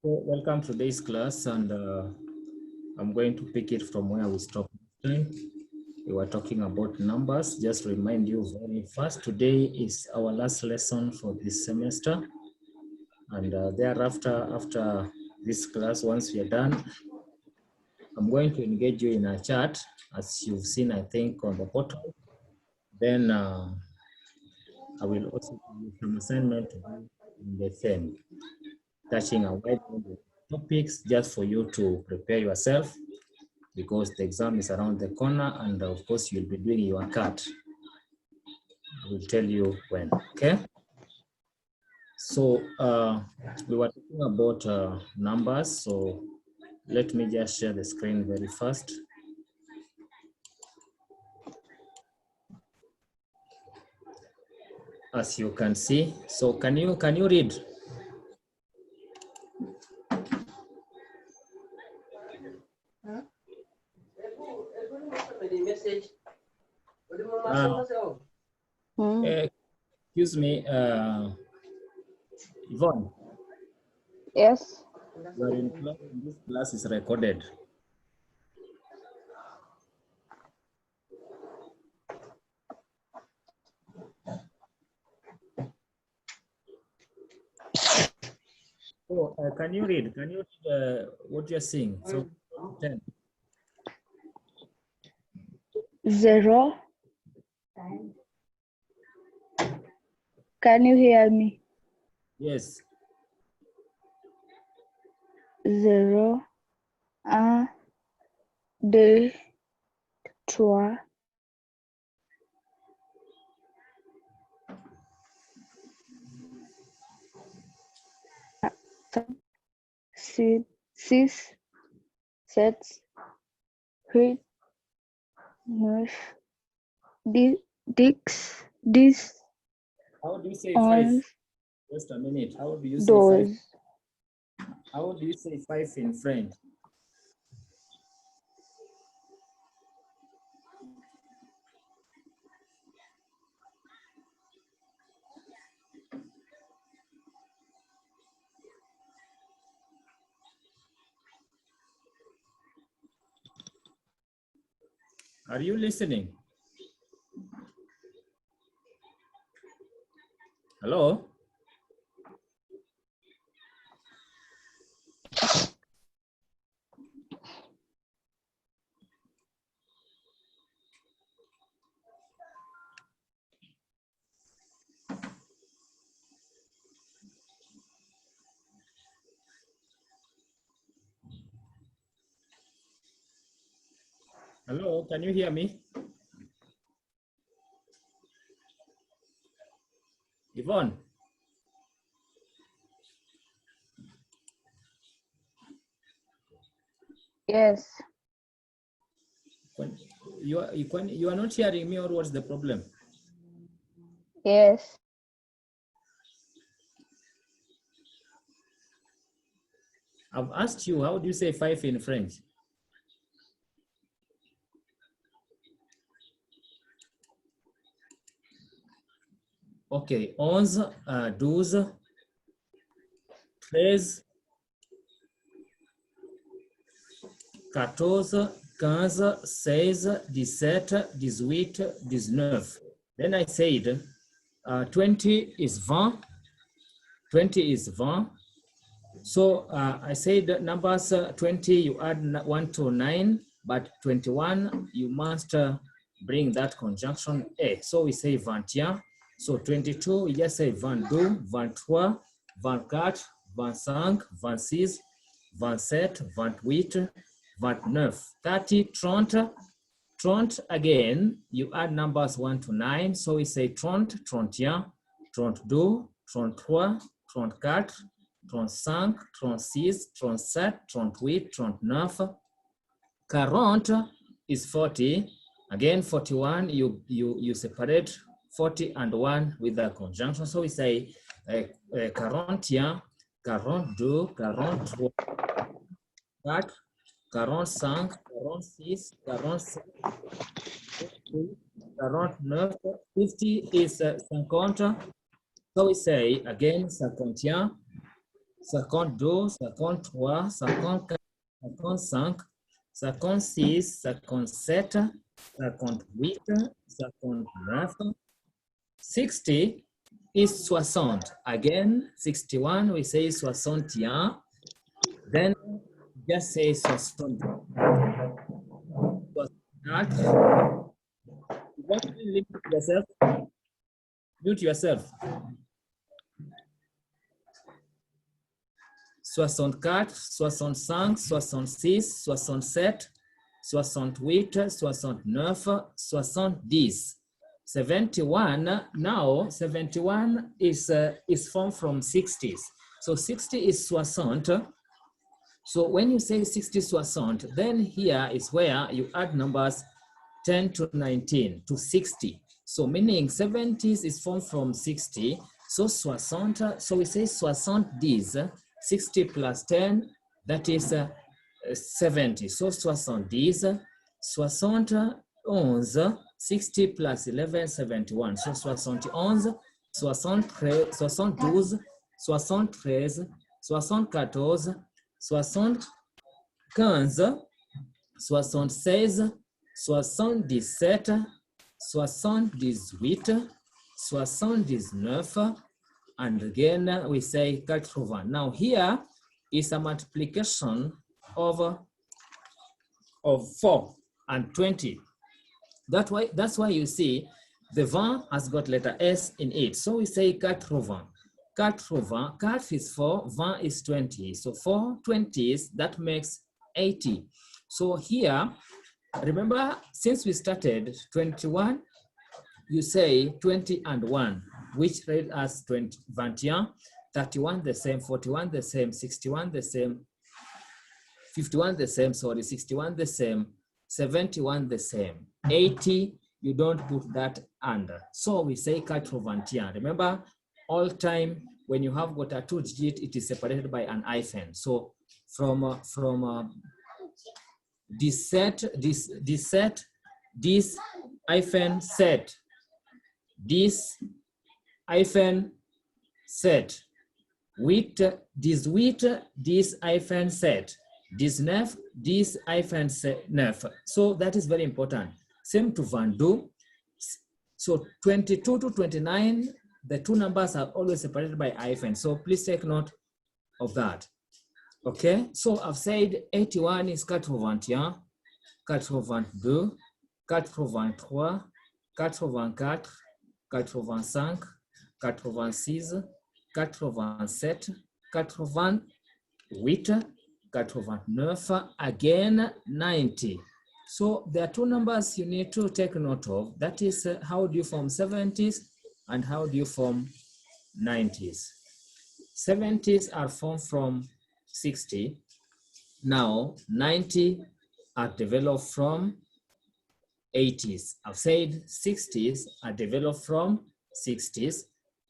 So welcome to today's class, and I'm going to pick it from where we stopped. We were talking about numbers. Just to remind you very fast, today is our last lesson for this semester, and thereafter, after this class, once we are done, I'm going to engage you in a chat, as you've seen, I think, on the portal. Then I will also give you some assignment to do in the same, touching a wide range of topics just for you to prepare yourself, because the exam is around the corner, and of course you'll be doing your CAT. I will tell you when, okay? So we were talking about numbers, so let me just share the screen very fast. As you can see, so can you read? Excuse me, Yvonne. Yes. You are in class, and this class is recorded. So can you read? Can you read what you're seeing? So 10. 0. Can you hear me? Yes. 0, 1, 2, 3, 6, 7, 8, 9, 10. How do you say 5? Just a minute. How do you say 5? How do you say 5 in French? Are you listening? Hello? Hello, can you hear me? Yvonne? Yes. You are not hearing me, or what's the problem? Yes. I've asked you, how do you say 5 in French? Okay, 11, 12, 13, 14, 15, 16, 17, 18, 19. Then I said 20 is 20. 20 is 20. So I said numbers 20, you add 1 to 9, but 21, you must bring that conjunction A. So we say 21. So 22, we just say 22, 23, 24, 25, 26, 27, 28, 29, 30, 30. 30 again, you add numbers 1 to 9. So we say 30, 31, 32, 33, 34, 35, 36, 37, 38, 39. 40 is 40. Again, 41, you separate 40 and 1 with the conjunction. So we say 41, 42, 43, 44, 45, 46, 47, 49, 50 is 50. So we say again 51, 52, 53, 54, 55, 56, 57, 58, 59. 60 is 60. Again, 61, we say 61. Then just say 60. You want to limit yourself? Mute yourself. 64, 65, 66, 67, 68, 69, 70. 71, now 71 is formed from 60s. So 60 is 60. So when you say 60 60, then here is where you add numbers 10 to 19 to 60. So meaning 70s is formed from 60. So 60, so we say 70, 60 plus 10, that is 70. So 70, 71, 60 plus 11, 71. So 71, 73, 72, 73, 74, 75, 76, 77, 78, 79, and again we say 80. Now here is a multiplication of 4 and 20. That's why you see the 20 has got letter S in it. So we say 80. 80, 4 is 4, 20 is 20. So 4 20s, that makes 80. So here, remember, since we started 21, you say 20 and 1, which read as 20, 21, 31 the same, 41 the same, 61 the same, 51 the same, sorry, 61 the same, 71 the same, 80, you don't put that under. So we say 80. Remember, all time when you have got a 2-digit, it is separated by an hyphen. So from this set, this hyphen set, this hyphen set, with this hyphen set, this nef, this hyphen nef. So that is very important. Same to Vandu. So 22 to 29, the two numbers are always separated by hyphen. So please take note of that. Okay, so I've said 81 is 81, 82, 83, 84, 85, 86, 87, 88, 89, again 90. So there are two numbers you need to take note of. That is how do you form 70s and how do you form 90s. 70s are formed from 60. Now 90 are developed from 80s. I've said 60s are developed from 60s,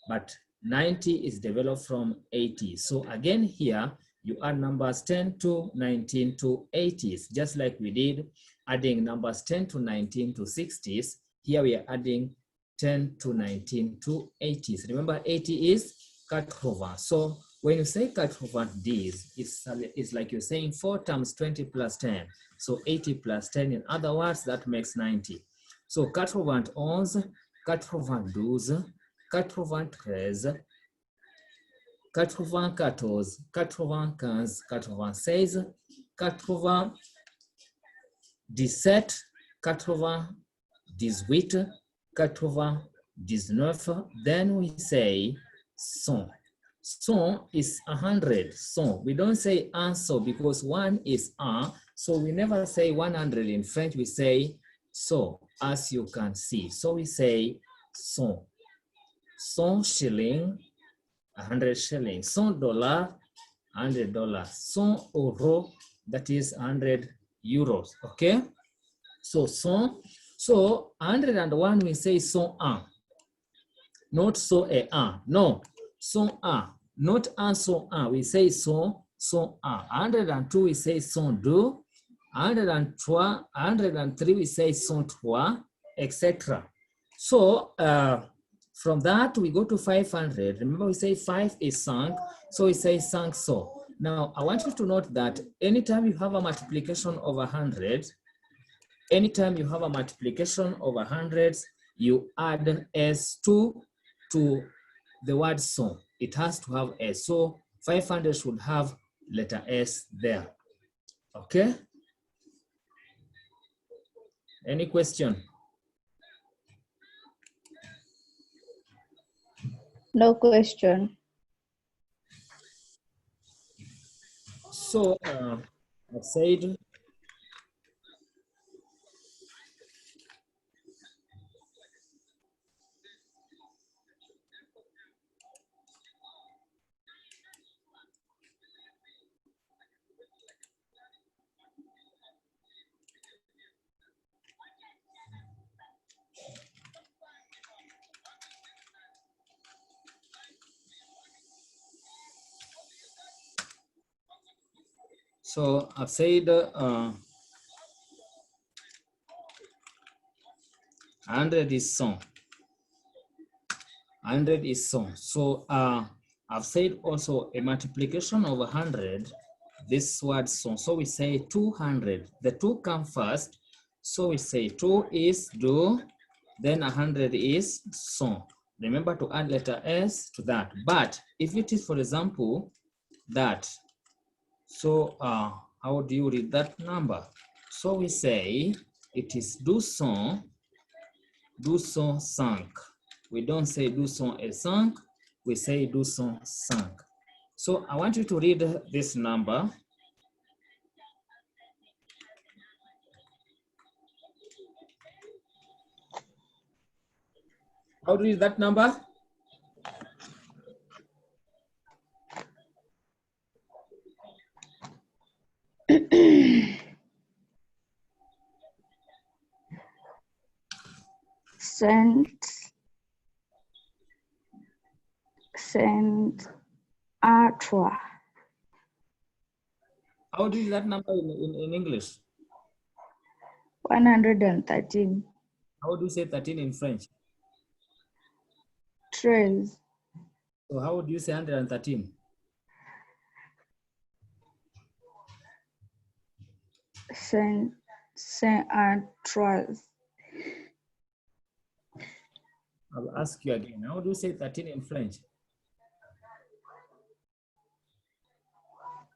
but 90 is developed from 80s. So again here, you add numbers 10 to 19 to 80s, just like we did adding numbers 10 to 19 to 60s. Here we are adding 10 to 19 to 80s. Remember, 80 is 80. So when you say 80, it's like you're saying 4 times 20 plus 10. So 80 plus 10, in other words, that makes 90. So 91, 92, 93, 94, 95, 96, 97, 98, 99, then we say 100. 100 is 100. So we don't say un so because one is un, so we never say 100 in French, we say so, as you can see. So we say 100. 100 shilling, 100 shillings. $100, $100. 100 euro, that is 100 euros. Okay? So 100. So 101 we say 101. Not so a no. 101. Not un so un. We say 101. 102 we say 102. 103, 103 we say 103, etc. So From that, we go to 500. Remember, we say 5 is sunk, so we say sunk so. Now, I want you to note that anytime you have a multiplication of 100, anytime you have a multiplication of 100, you add S2 to the word so. It has to have S. So 500 should have letter S there. Okay? Any question? No question. So I said, so I've said 100 is so. 100 is so. So I've said also a multiplication of 100, this word so. So we say 200. The 2 come first. So we say 2 is do, then 100 is so. Remember to add letter S to that. But if it is, for example, that, so how do you read that number? So we say it is do so sunk. We don't say do so a sunk, we say do so sunk. So I want you to read this number. How do you read that number? Cent Artois. How do you read that number in English? 113. How do you say 13 in French? 13. So how do you say 113? Cent Artois. I'll ask you again. How do you say 13 in French?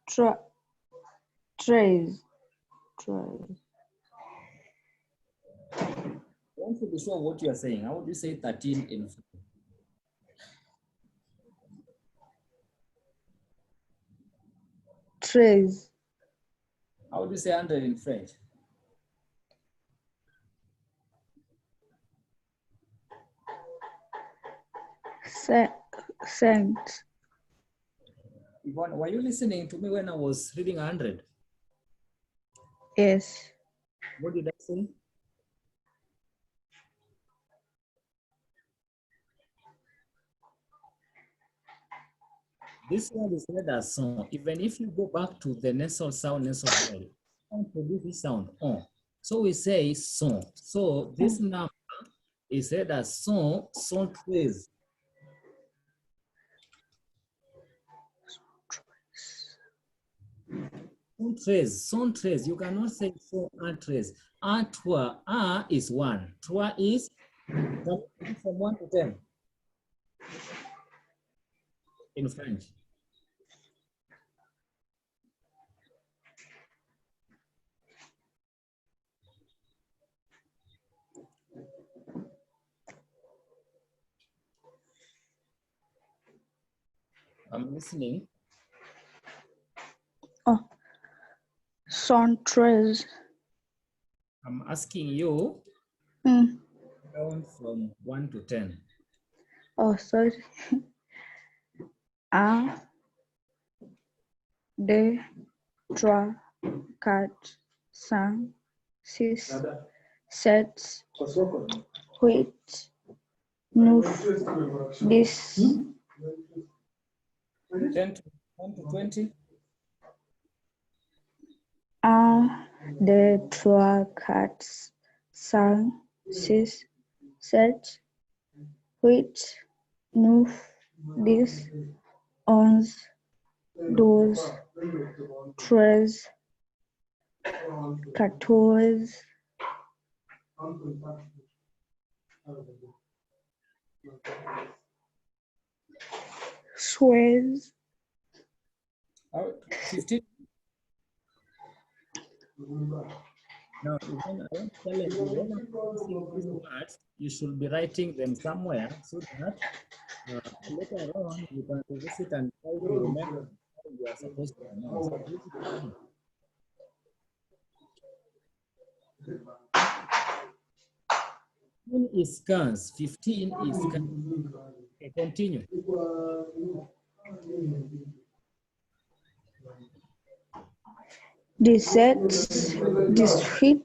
Treize. I want to be sure what you are saying. How do you say 13 in French? Treize. How do you say 100 in French? Cent. Yvonne, were you listening to me when I was reading 100? Yes. What did I say? This word is read as son. Even if you go back to the nasal sound, nasal vowel, don't produce this sound on. So we say son. So this number is read as son, son treize. Son treize. You cannot say son un treize. Un trois. Un is 1. Trois is from 1 to 10 in French. I'm listening. Oh. Centrez. I'm asking you count from 1 to 10. Oh, sorry. Un, deux, trois, quatre, cinq, six, sept, huit, neuf, 10. 10 to 20. 1, 2, 3, 4, 5, 6, 7, 8, 9, 10, 11, 12, 13, 14, 16, 15. Now, when I want to challenge you, when I'm using these words, you should be writing them somewhere so that later on you can visit and try to remember how you are supposed to pronounce. This is fine. 15 is 15 is 15. Okay, continue. 17, 18,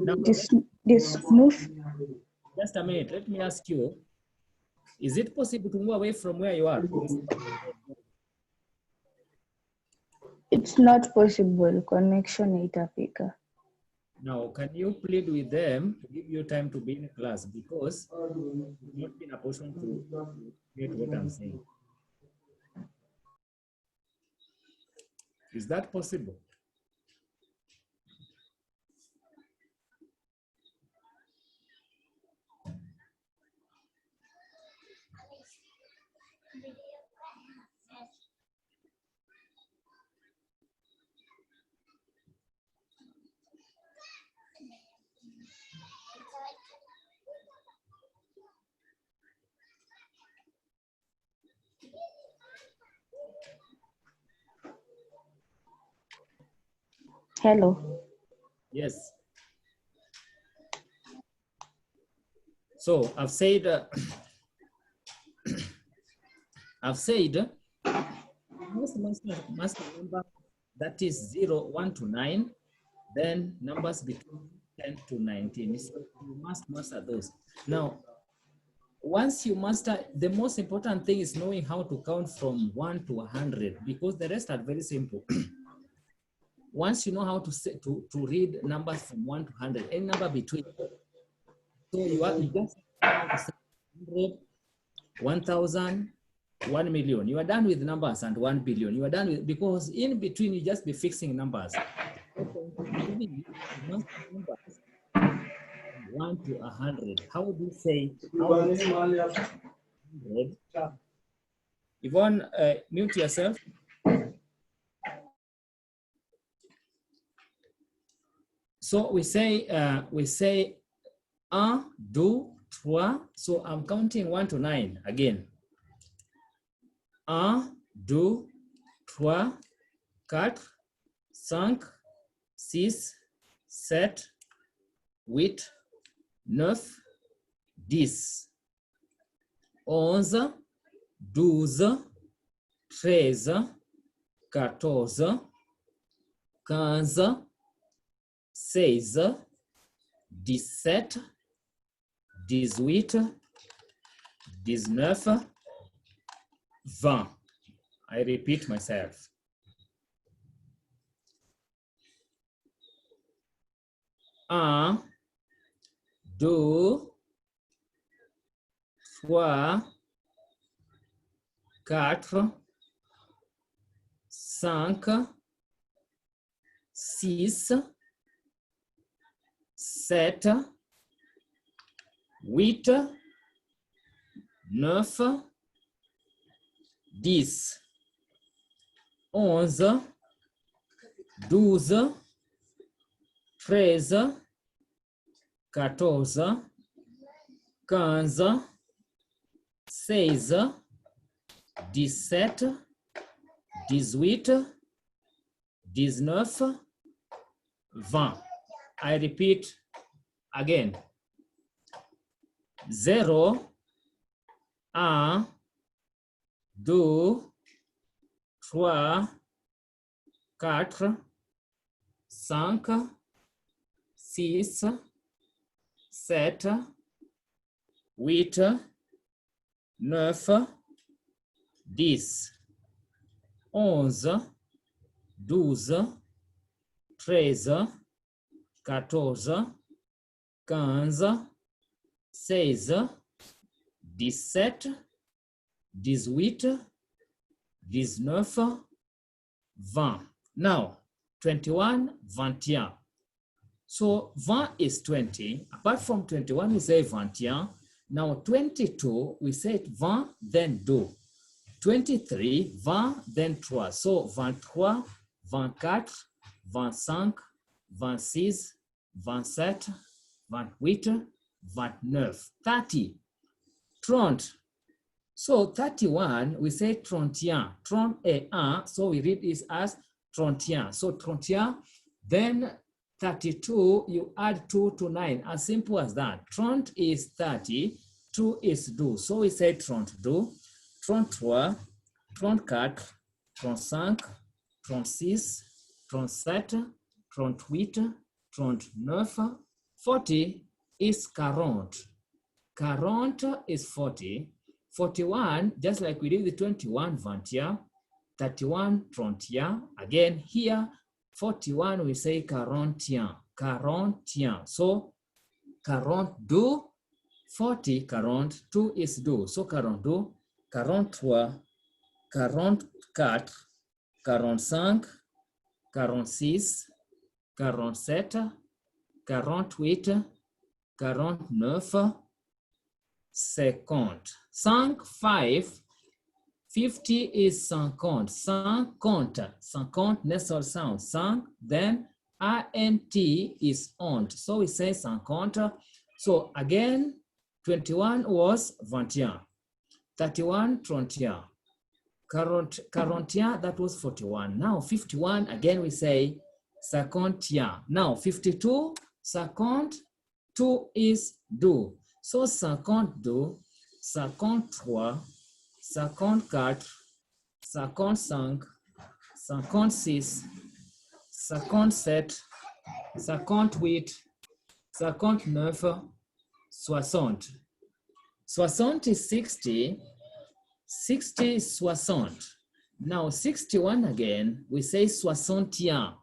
Now, 19. just a minute, let me ask you, is it possible to move away from where you are? It's not possible. Connection itafika. Now, can you plead with them to give you time to be in class, because you're not in a position to get what I'm saying. Is that possible? Hello. Yes. So I've said, most number that is 0, 1 to 9, then numbers between 10 to 19. So you must master those. Now, once you master, the most important thing is knowing how to count from 1 to 100, because the rest are very simple. Once you know how to read numbers from 1 to 100, any number between, so you just 100, 1,000, 1 million. You are done with numbers, and 1 billion. You are done with, because in between you just be fixing numbers. Numbers 1 to 100. How would you say? 100? Yvonne, mute yourself. So we say 1, 2, 3. So I'm counting 1 to 9 again. 1, 2, 3, 4, 5, 6, 7, 8, 9, 10, 11, 12, 13, 14, 15, 16, 17, 18, 19, 20. I repeat myself. 1, 2, 3, 4, 5, 6, 7, 8, 9, 10, 11, 12, 13, 14, 15, 16, 17, 18, 19, 20. I repeat again. 0, 1, 2, 3, 4, 5, 6, 7, 8, 9, 10, 11, 12, 13, 14, 15, 16, 17, 18, 19, 20. Now, 21, 21. So 20 is 20. Apart from 21, we say 21. Now 22, we say 20, then 2. 23, 20, then 3. So 23, 24, 25, 26, 27, 28, 29, 30. 30. So 31, we say 31. 31, so we read this as 31. So 31, then 32, you add 2 to 9, as simple as that. 30 is 30, 2 is 2. So we say 32, 33, 34, 35, 36, 37, 38, 39, 40 is 40. 40 is 40. 41, just like we did the 21, 21, 31, 31. Again, here, 41, we say 41, 41. So, 42, 40, 42 is 2. So, 42, 43, 44, 45, 46, 47, 48, 49, 50. 5, 50 is 50. 50 nasal sound. 5, then INT is ont. So we say 50. So again, 21 was 21. 31, 31. 41, that was 41. Now 51, again we say 51. Now 52, 52 is 2. So 52, 53, 54, 55, 56, 57, 58, 59, 60. 60 is 60, 60 is 60. Now 61 again, we say 61.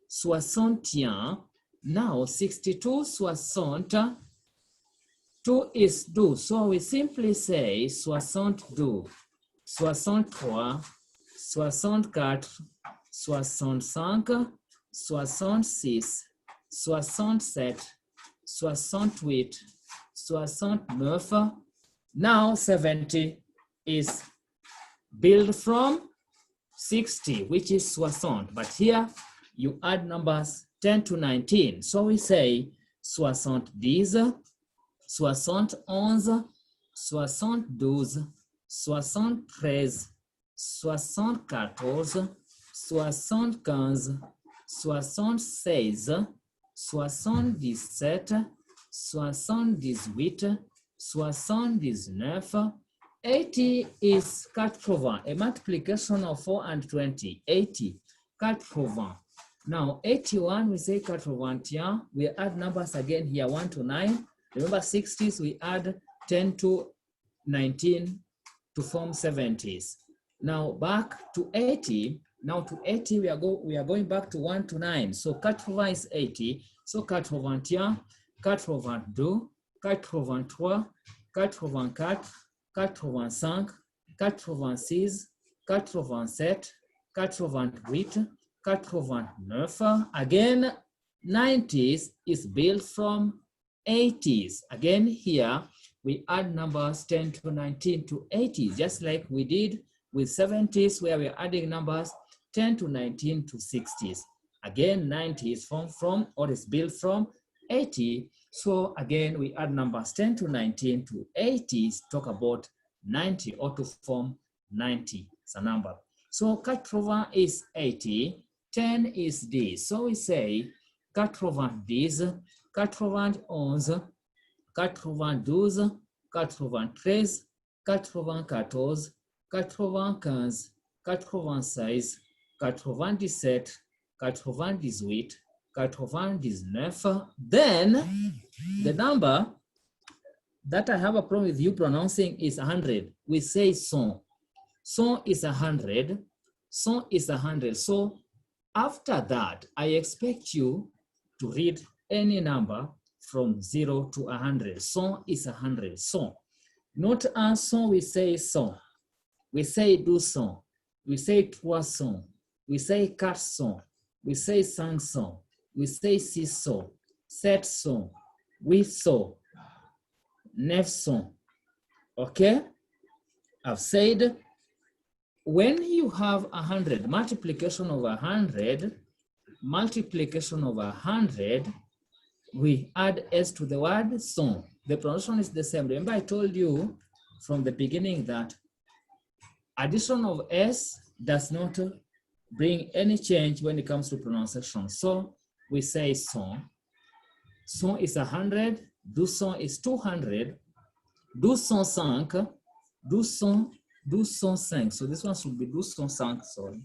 61. Now 62, 60. 2 is 2, so we simply say 62, 63, 64, 65, 66, 67, 68, 69. Now 70 is built from 60, which is 60. But here you add numbers 10 to 19. So we say 70, 71, 72, 73, 74, 75, 76, 77, 78, 79, 80 is 80, a multiplication of 4 and 20, 80, 80. Now 81, we say 81, we add numbers again here, 1 to 9. Remember 60s, we add 10 to 19 to form 70s. Now back to 80. Now to 80, we are going back to 1 to 9. So 80 is 80. So 81, 82, 83, 84, 85, 86, 87, 88, 89. Again, 90s is built from 80s. Again, here we add numbers 10 to 19 to 80s, just like we did with 70s, where we're adding numbers 10 to 19 to 60s. Again, 90 is formed from or is built from 80. So again, we add numbers 10 to 19 to 80s, talk about 90 or to form 90. It's a number. So 80 is 80, 10 is this. So we say 90, 91, 92, 93, 94, 95, 96, 96, 97, 98, 99. Then the number that I have a problem with you pronouncing is 100. We say son. Son is 100. Son is 100. So after that, I expect you to read any number from 0 to 100. Son is 100. Son. Not un son, we say son. We say deux sons. We say trois sons. We say quatre sons. We say cinq sons. We say six sons. Sept sons. Huit sons. Neuf sons. Okay? I've said when you have 100, multiplication of 100, we add S to the word son. The pronunciation is the same. Remember I told you from the beginning that addition of S does not bring any change when it comes to pronunciation. So we say son. Son is 100. Deux sons is 200. Deux cent cinq. Deux cent cinq. So this one should be deux cent cinq, sorry.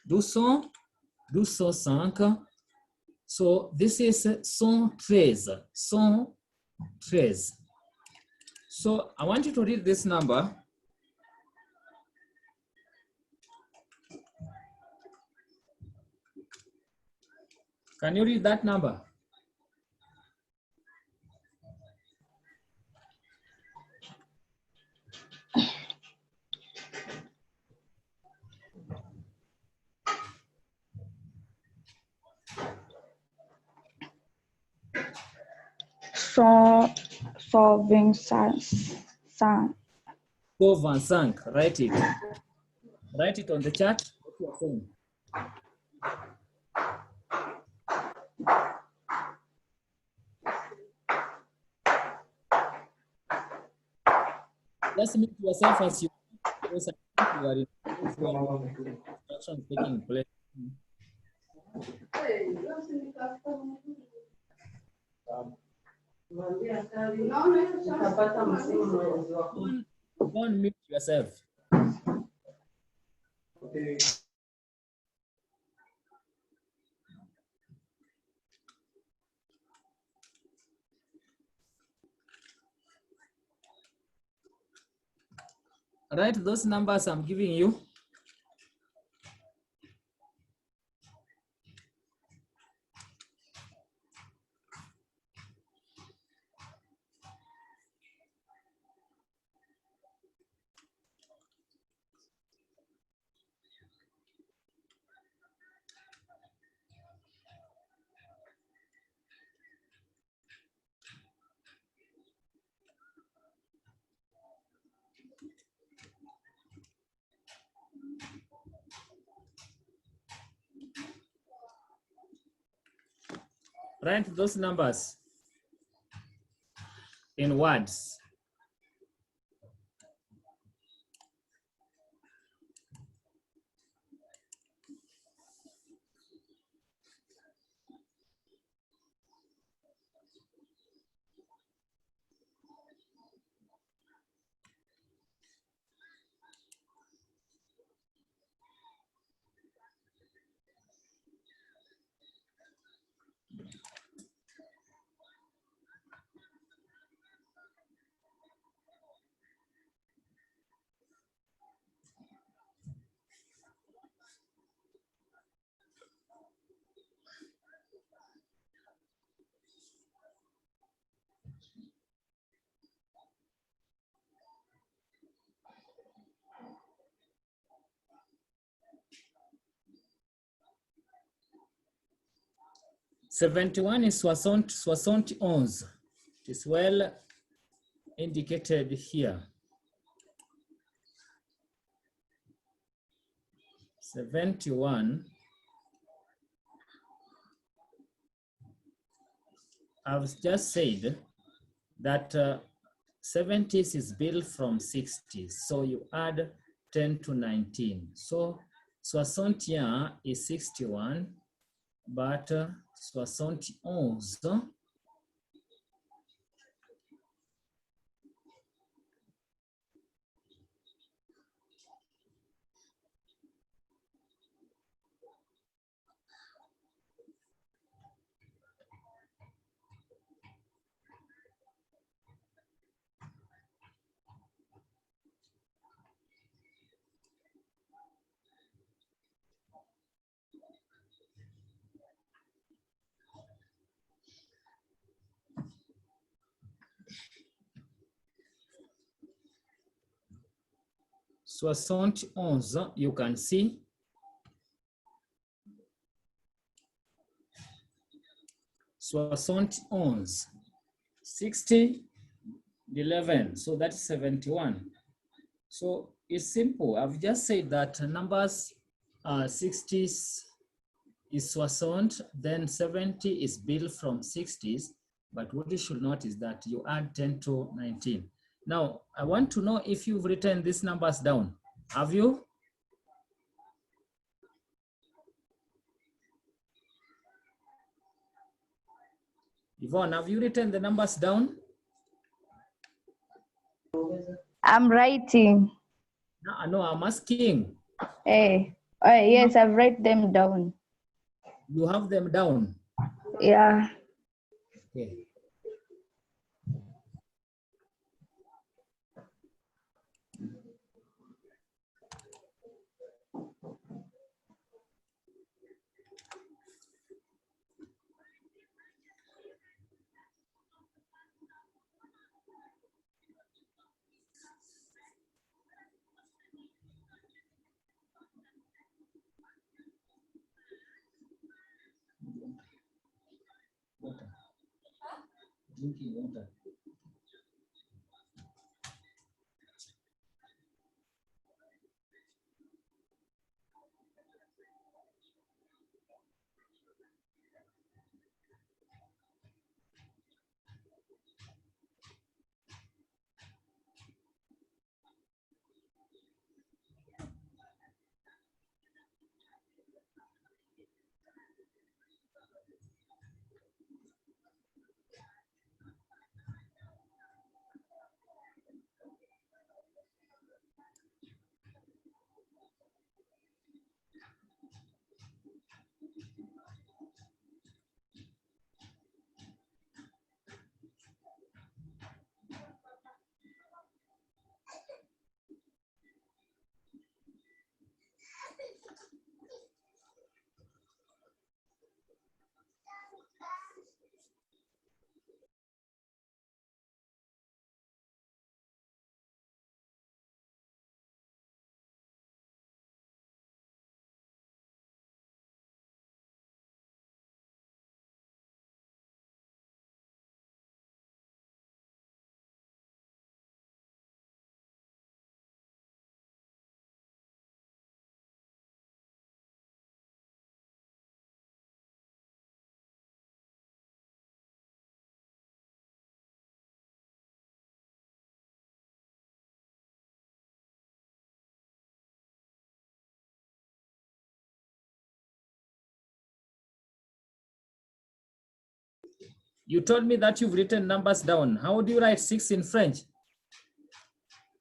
Deux cent cinq. So this is 113. 113. So I want you to read this number. Can you read that number? So 425. Write it. Write it on the chart. What you are saying. Just mute yourself as you because I think you are in instruction taking place. Don't mute yourself. Write those numbers I'm giving you. Write those numbers in words. $71 is 71. It is well indicated here. 71. I've just said that 70s is built from 60s. So you add 10 to 19. So 61 is 61, but 71. 71, you can see. Soixante onze. 60, 11, so that's 71. So it's simple. I've just said that numbers 60s is 60, then 70 is built from 60s, but what you should note is that you add 10 to 19. Now, I want to know if you've written these numbers down. Have you? Yvonne, have you written the numbers down? I'm writing. No, I'm asking. Hey, yes, I've write them down. You have them down? Yeah. Okay. Water. Drinking water. You told me that you've written numbers down. How do you write 6 in French?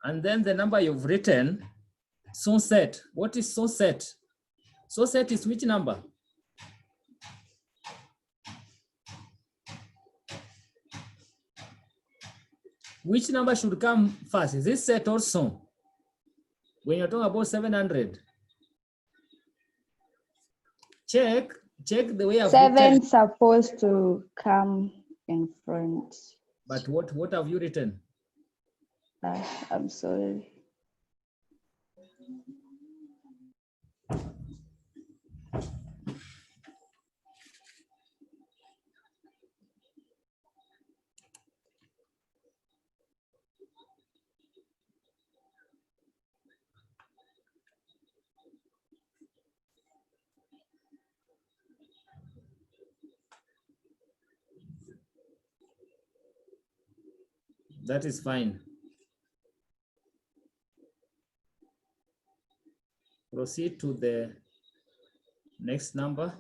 And then the number you've written, sunset. What is sunset? Sunset is which number? Which number should come first? Is this set or son? When you're talking about 700, check the way I've written. 7 supposed to come in front. But what have you written? I'm sorry. That is fine. Proceed to the next number.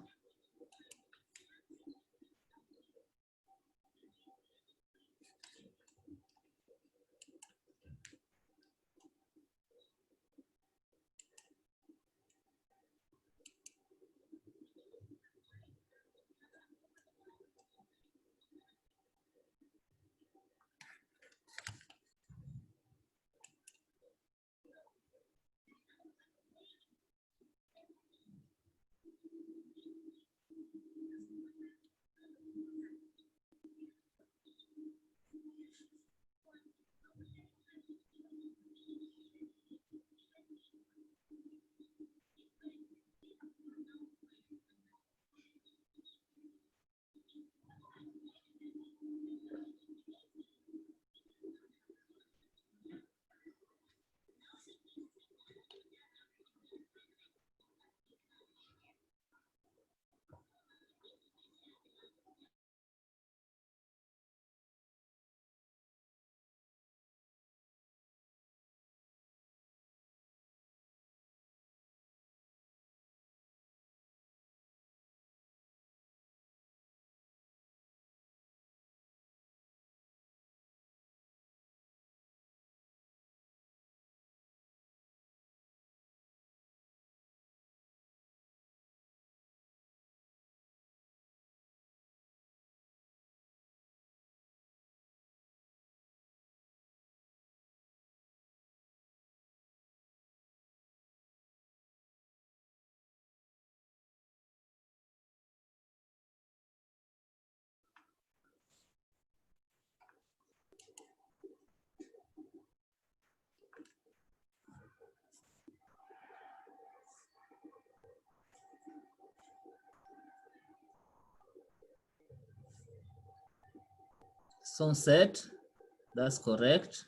sont sept. That's correct.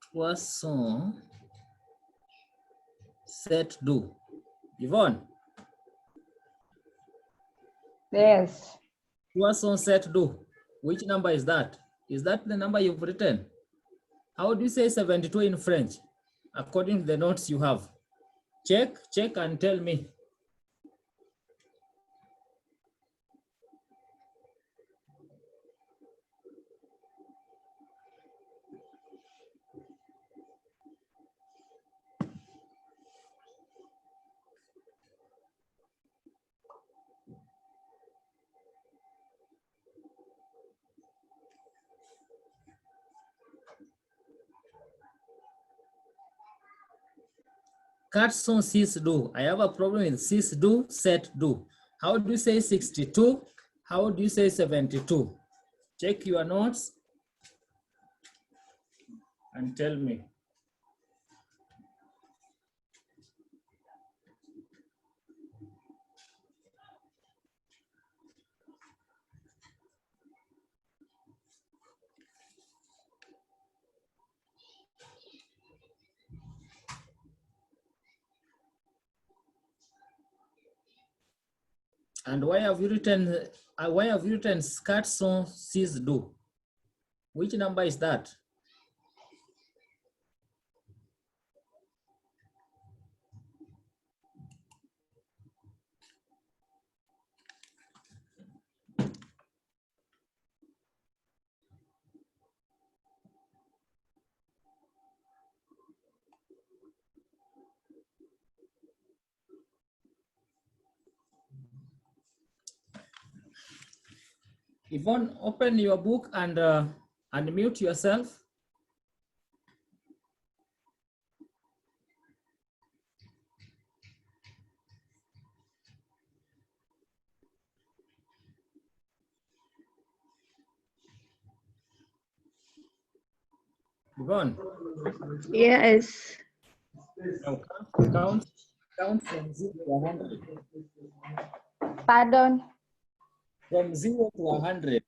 Trois sont sept do. Yvonne, Yes. trois sont sept do. Which number is that? Is that the number you've written? How do you say 72 in French, according to the notes you have? Check and tell me. Quatre sont six do. I have a problem with six do, set do. How do you say 62? How do you say 72? Check your notes and tell me. And why have you written quatre sont six do? Which number is that? Yvonne, open your book and unmute yourself. Yvonne, Yes. now count from 0 to 100. Pardon. From 0 to 100.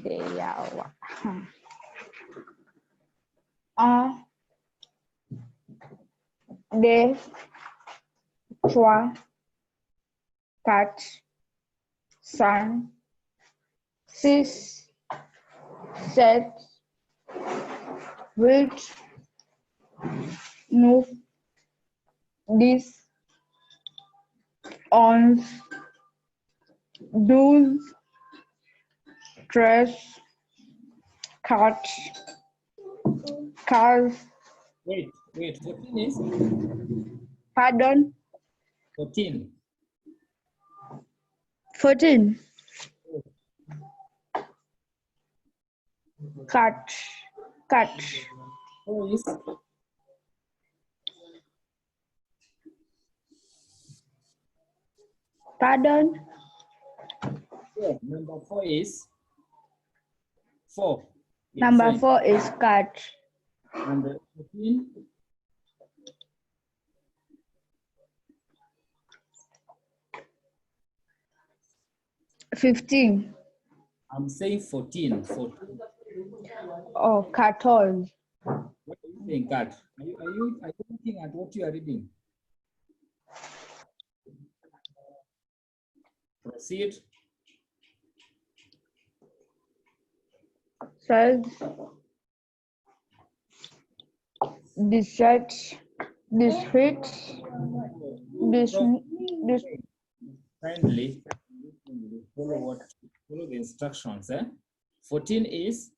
Yeah. 1, 2, 3, 4, 5, 6, 7, 8, 9, 10, 11, 12, 13, 14, 15. Wait, 14 is? Pardon? 14. 14. Cut. Four is? Pardon? Yeah, number 4 is? 4. Number Inside. 4 is cut. And 14? 15. I'm saying 14. 14. Oh, 14. What are you saying, Kat? Are you looking at what you are reading? Proceed. Says 17, 18, Kindly follow the instructions. 14 is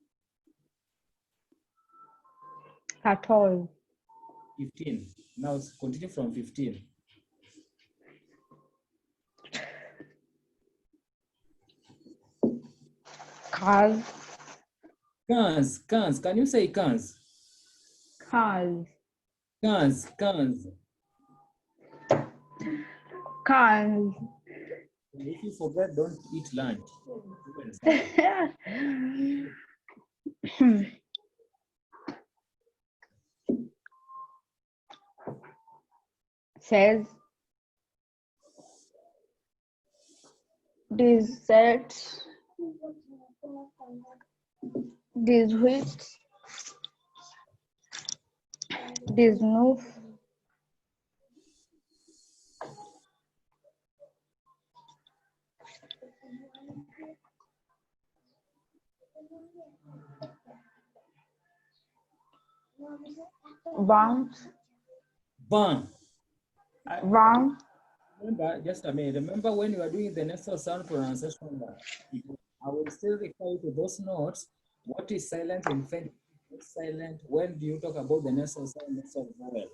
14. 15. Now continue from 15. Cars. Cans. Can you say cans? Cars. Cans. Cars. If you forget, don't eat lunch. Says 17, 18, 19, 20, 20. 20, Remember, just a minute. Remember when you are doing the nasal sound pronunciation, I will still refer you to those notes. What is silent in French? What's silent? When do you talk about the nasal sound, nasal vowel?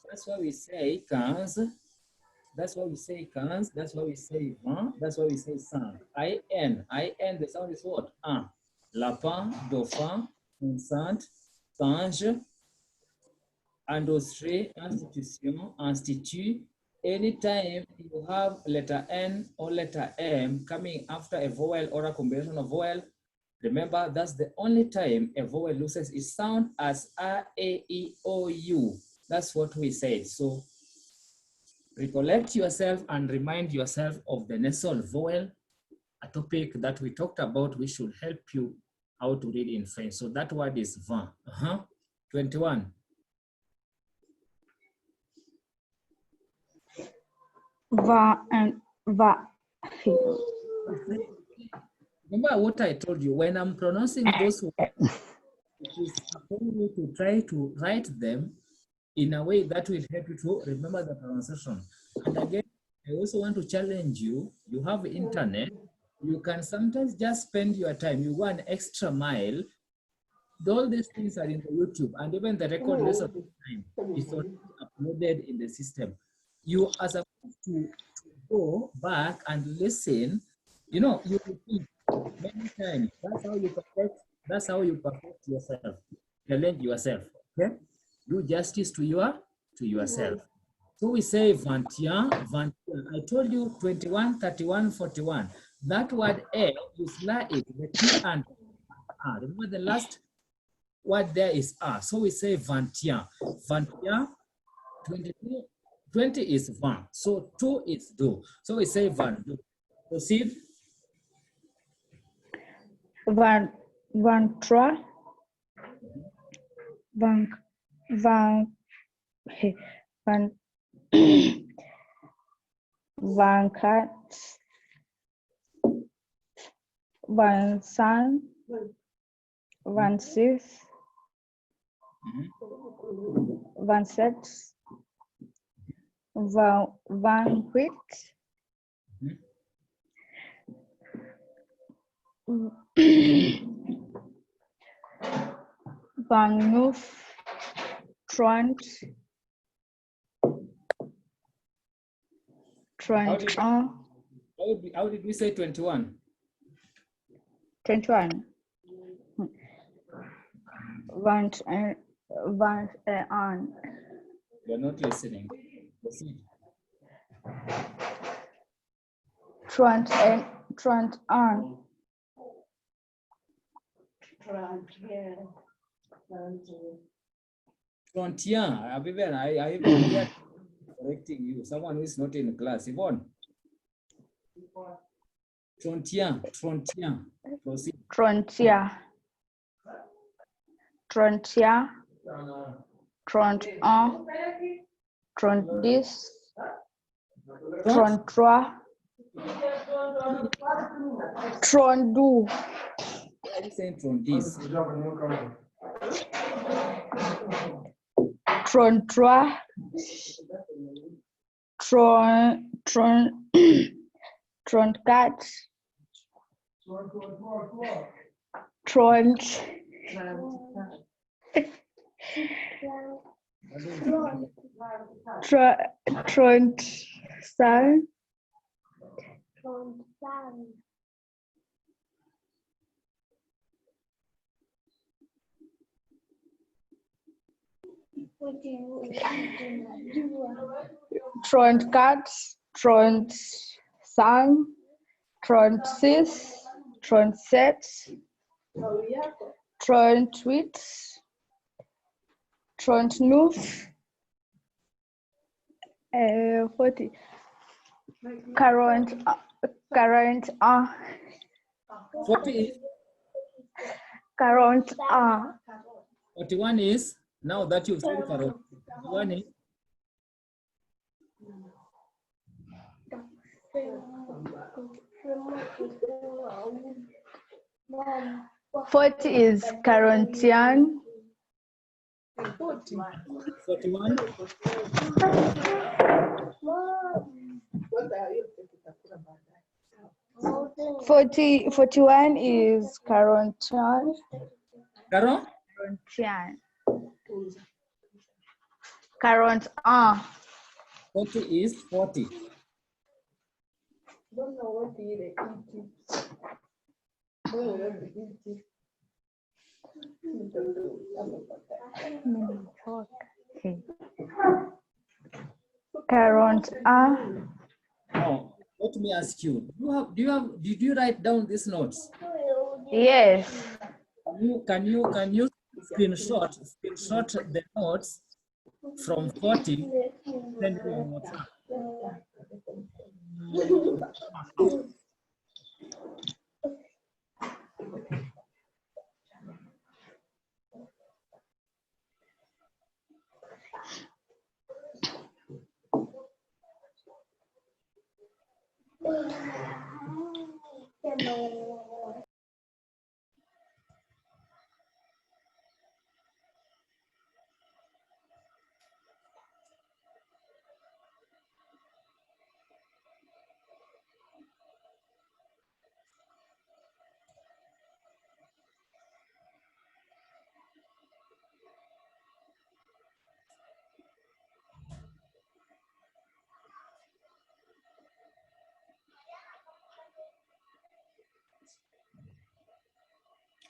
That's why we say 15. That's why we say 15. That's why we say 20. That's why we say 5. I-N. I-N, the sound is what? Un. Lapin, dauphin, enceinte, singe, industrie, institution, institut. Anytime you have letter N or letter M coming after a vowel or a combination of vowel, remember that's the only time a vowel loses its sound as A, E, O, U. That's what we said. So recollect yourself and remind yourself of the nasal vowel, a topic that we talked about, which should help you how to read in French. So that word is 20. 21. Remember what I told you, when I'm pronouncing those words, it is upon you to try to write them in a way that will help you to remember the pronunciation. And again, I also want to challenge you. You have internet. You can sometimes just spend your time. You go an extra mile. All these things are in the YouTube, and even the record most of the time is already uploaded in the system. You are supposed to go back and listen. You know, you repeat many times. That's how you perfect. That's how you perfect yourself. Challenge yourself. Okay. Do justice to yourself. So we say 21, 21. I told you 21, 31, 41. That word A, you slur it, the T and R. Remember the last word there is R. So we say 21. 21, 22, 20 is 1. So 2 is do. So we say 22. Proceed. 23, 24, 25, 26, 27, 28, 29, 30, 31, How did we say 21? 21. You're not listening. Proceed. 21. 21. I even hear correcting you. Someone who is not in class. Yvonne. 21. 21. Proceed. 30, 31, 31, 30, 33, 32, Why are you saying 20s? 33, 34, 37, 34, 35, 36, 37, 38, 39, 40, 41, 41. 40 is 41. 41 is, now that you've said 41 is 40 is 41. 41. 41 is 41. Carol? 41. 40 is 40. Okay. 41. Now, let me ask you, did you write down these notes? Yes. Can you screenshot the notes from 40, send me on WhatsApp?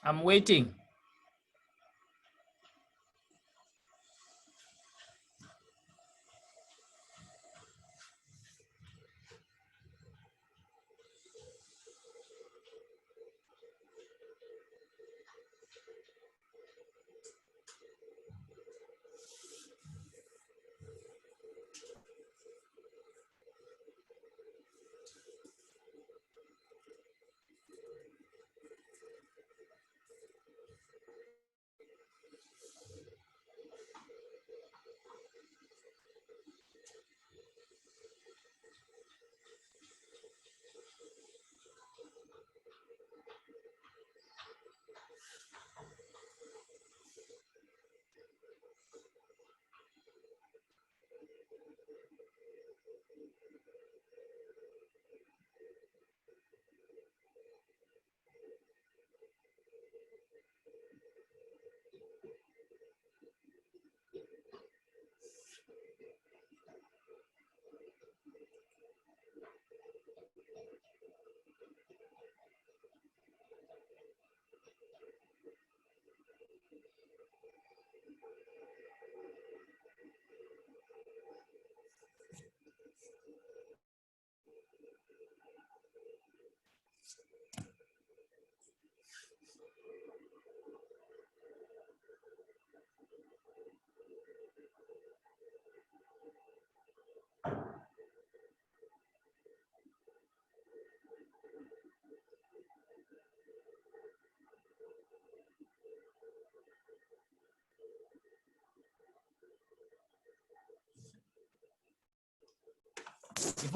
I'm waiting.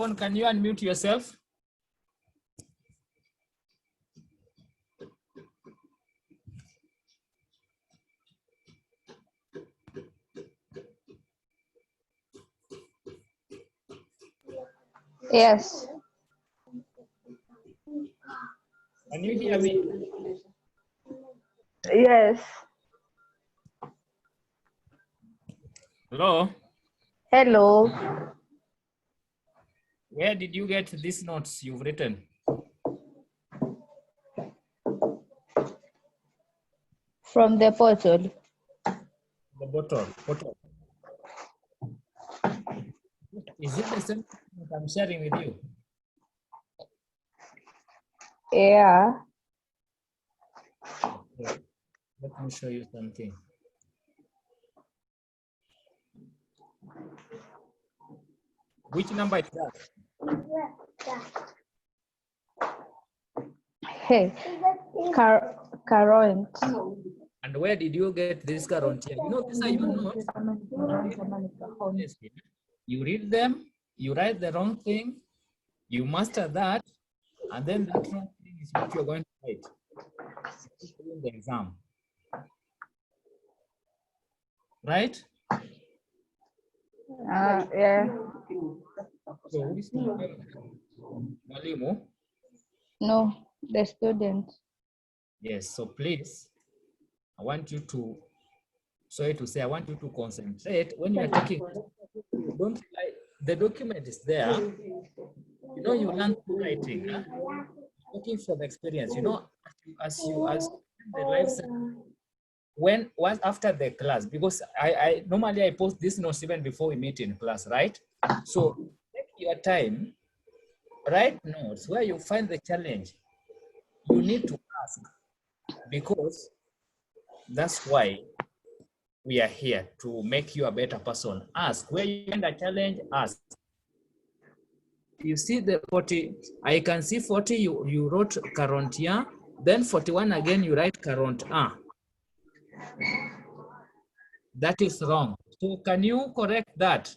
Yvonne, can you unmute yourself? Yes. Can you hear me? Yes. Hello? Hello. Where did you get these notes you've written? From the portal. The bottle. Is it the same that I'm sharing with you? Yeah. Okay. Let me show you something. Which number is that? Hey, current. And where did you get this current here? You know, these are your notes. You read them, you write the wrong thing, you master that, and then that wrong thing is what you're going to write in the exam. Right? Yeah. So who is Mwalimu? No, the student. Yes, so please, I want you to, sorry to say, I want you to concentrate when you are taking, don't, the document is there. You know, you learn through writing, huh? Looking for the experience, you know, as the life once after the class, because I normally I post this notes even before we meet in class, right? So take your time, write notes where you find the challenge. You need to ask, because that's why we are here, to make you a better person. Ask where you find a challenge. Ask. You see the 40, I can see 40 you wrote current year, then 41 again you write current ah. That is wrong. So can you correct that?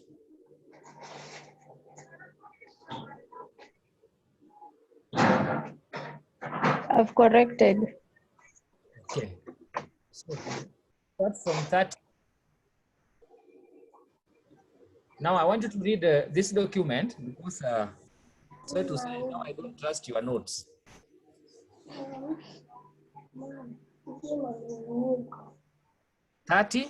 I've corrected. Okay. So start from 30. Now I want you to read this document, because sorry to say, now I don't trust your notes. $30.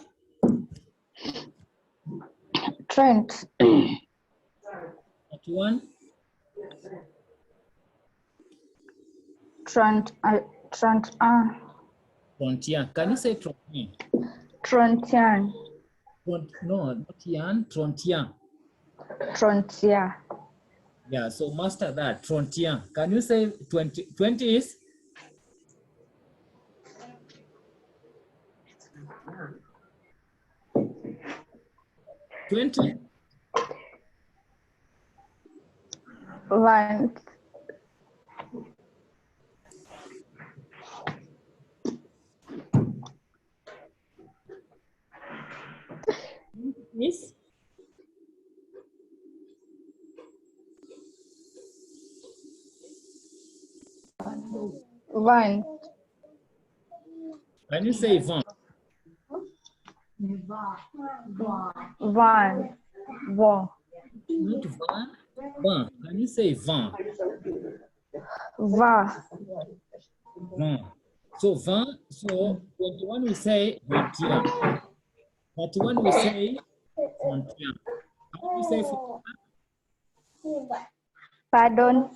Trent. 31. Trent. Frontier. Can you say Frontier? Trontian. No, not Yan. Frontier. Trontia. Yeah, so master that. Frontier. Can you say 20? 20 is? $20. One. Is? One. Can you say Van? One. One. Not Van. Van. Can you say Van? Va. Van. So Van. So 21 we say Frontier. 31 we say Frontier. How do we say 41? Pardon.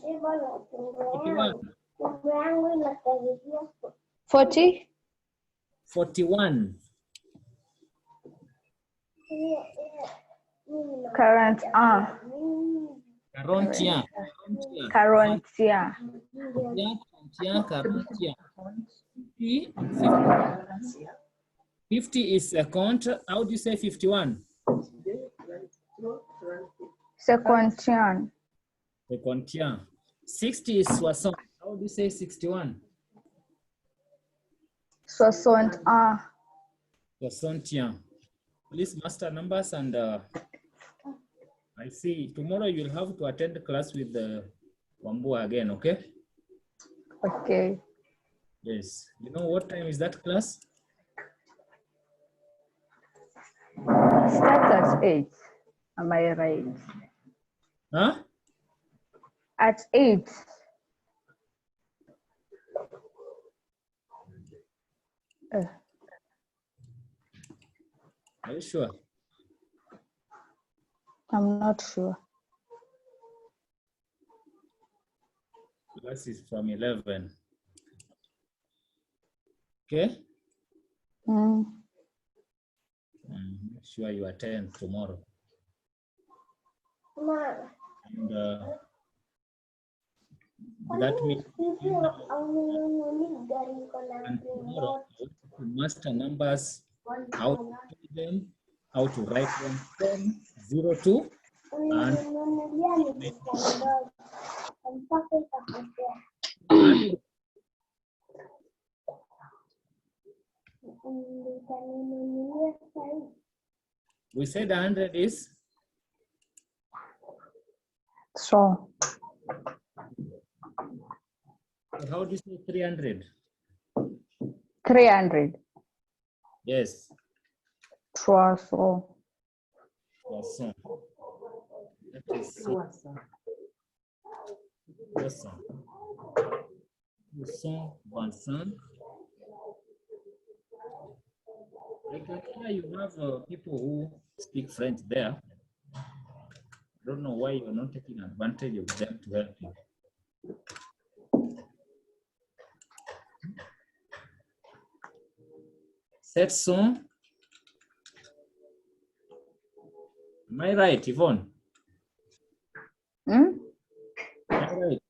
41. 40. 41. Current. Carontia. Carontia. 50 is a count. How do you say 51? Sequentian. Sequential. 60 is soissons. How do you say 61? Soixante. Soixantiens. Please master numbers, and I see tomorrow you'll have to attend class with the Wambua again, okay? Okay. Yes. You know what time is that class? Starts at 8. Am I right? Huh? At 8. Are you sure? I'm not sure. Class is from 11. Okay? Make sure you attend tomorrow. And that means and tomorrow to master numbers, how to do them, how to write them from 0 to and We said 100 is? So, How do you say 300? 300. Yes. 300. Croissant. That is 300. 325. I can hear you have people who speak French there. I don't know why you're not taking advantage of them to help you. Set song. Am I right, Yvonne? Hmm? Am I right?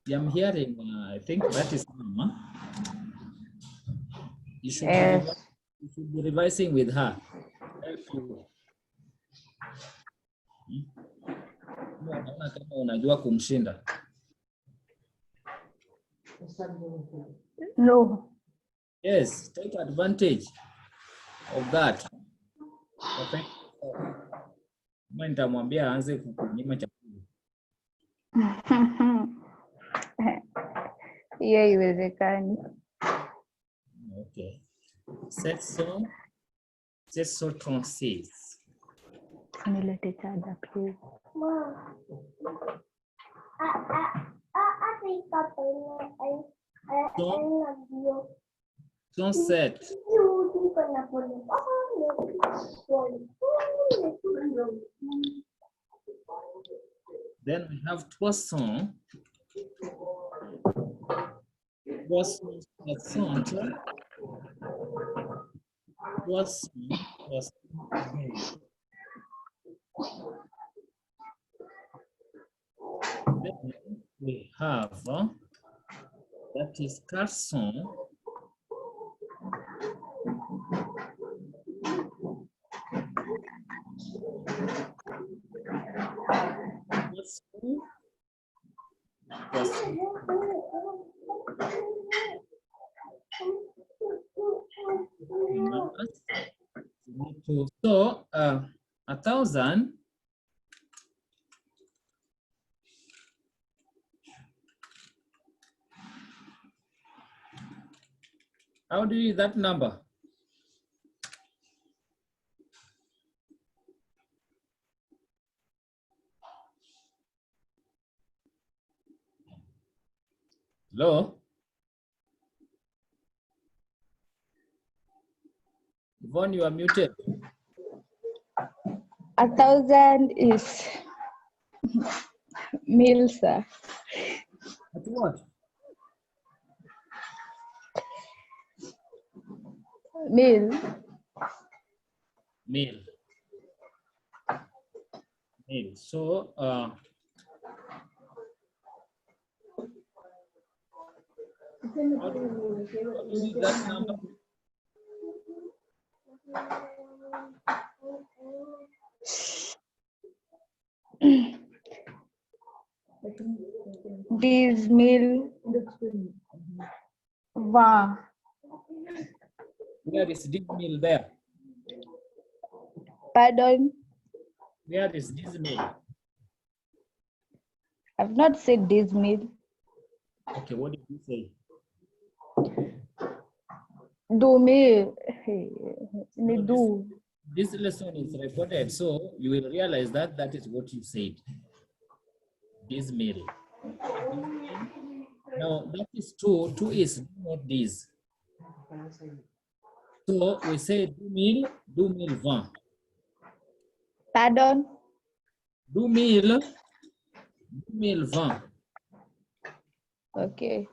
Yeah, I'm hearing, I think that is Mama. You should, Yes. you should be revising with her. Help you. Unaona kama unajua kumshinda. No. Yes, take advantage of that. Okay. Kama nitamwambia aanze kukunyima chakula. Hiyo haiwezekani. Okay. 736. Nilete charger please. Son 7. Then we have 300. 360. 360. Then we have that is 400. So 1,000. How do you use that number? Hello? Yvonne, you are muted. 1,000 is mil, sir. At what? Mil. Mil. So how do you use that number? This mil. Va. Where is this mil there? Pardon? Where is this mil? I've not said this mil. Okay, what did you say? Do mil. Ni No, do. This lesson is recorded, so you will realize that that is what you said. This mil. Now that is 2. 2 is not this. So we say 2,020. Pardon? 2,020. Okay.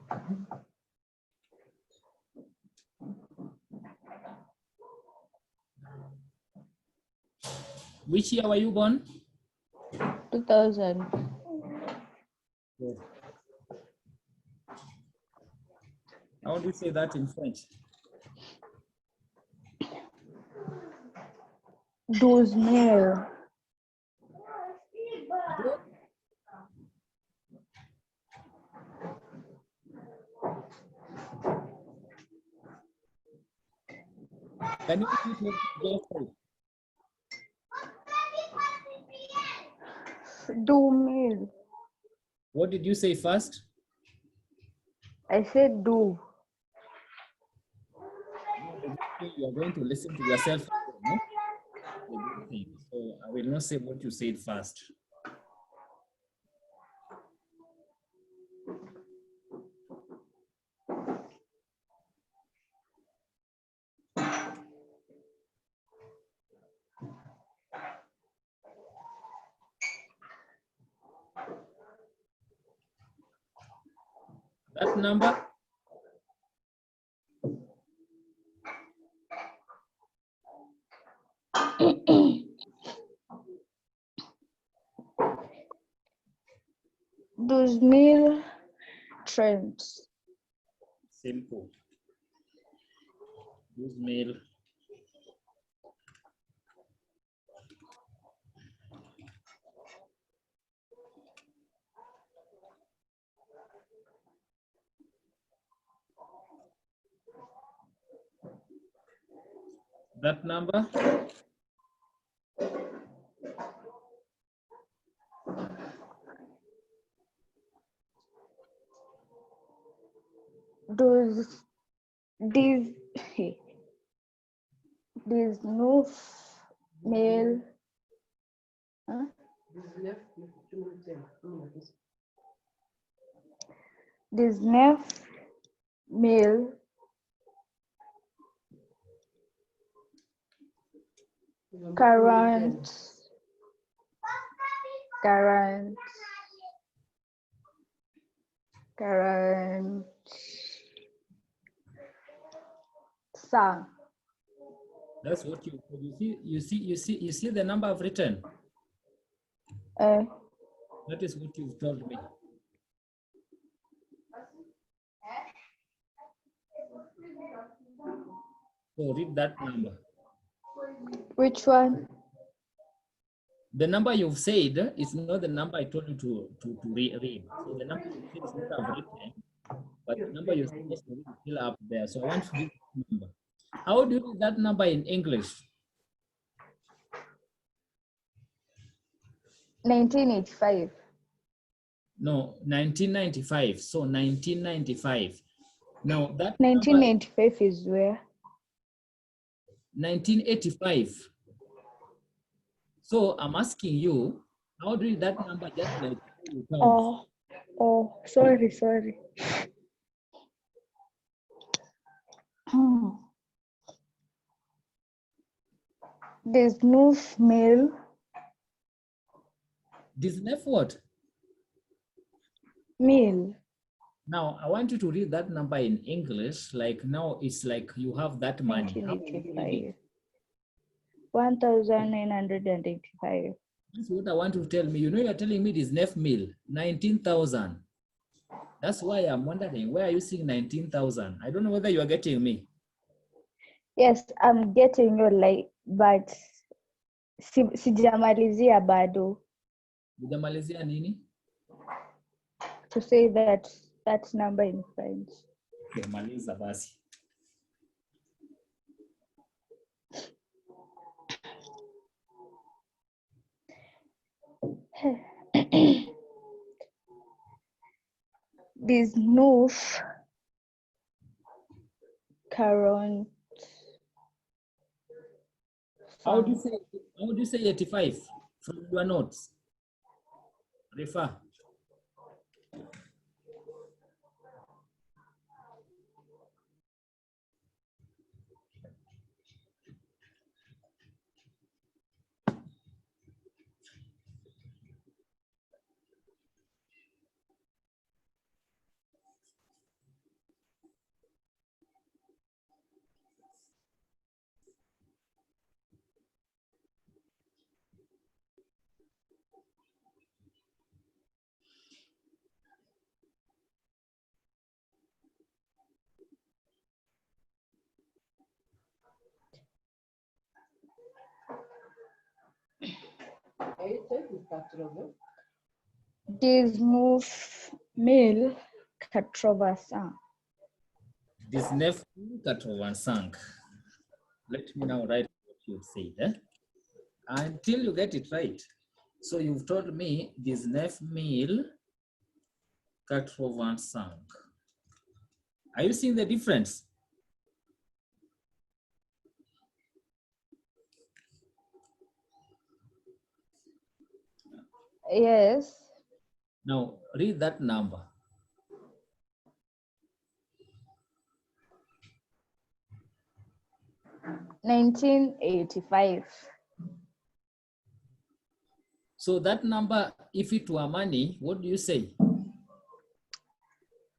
Which year were you born? 2000. How do you say that in French? 12,000. Can you repeat what you just said? Do meal. What did you say first? I said do. You are going to listen to yourself. No? So I will not say what you said first. That number? Those meal trends. Simple. Use mail. That number? Those these no male. Huh? This nef male current song. That's what you see the number I've written. That is what you've told me. So read that number. Which one? The number you've said is not the number I told you to read. So the number you said is not I've written, but the number you're supposed to read is still up there. So I want to read that number. How do you read that number in English? 1985. No, 1995. So 1995. Now that 1995 is where? 1985. So I'm asking you, how do you read that number just like you count? Oh, sorry. There's no male. Disney what? Male. Now I want you to read that number in English. Like now it's like you have that money. 1985. 1985. That's what I want to tell me. You know, you're telling me this Nef meal, 19,000. That's why I'm wondering, where are you seeing 19,000? I don't know whether you are getting me. Yes, I'm getting you, like, but sijamalizia bado. Hujamalizia nini? To say that number in French. Maliza basi. This noof current. How do you say 85 from your notes? Refer. This noof male 85. 1985. Let me now write what you said until you get it right. So you've told me 19,085. Are you seeing the difference? Yes. Now read that number. $19.85. So that number, if it were money, what do you say?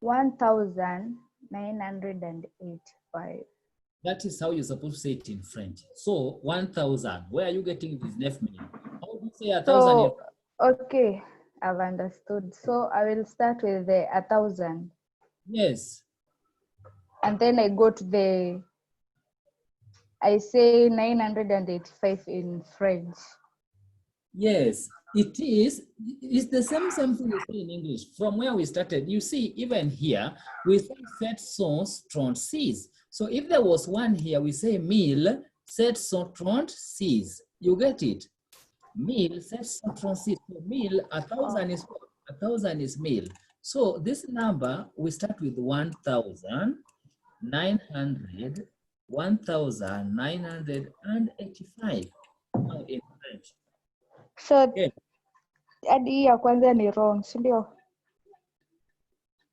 1,985. That is how you're supposed to say it in French. So 1,000. Where are you getting this next meaning? How do you say 1,000? So, okay, I've understood. So I will start with the 1,000. Yes. And then I go to I say 985 in French. Yes, it is. It's the same thing you say in English. From where we started, you see, even here, we say 736. So if there was one here, we say 1,736. You get it? 1,736. So 1,000 is what? 1,000 is mil. So this number, we start with 1,900, 1,985. Now in French. So Okay. hadi hii ya kwanza ni wrong, si ndio?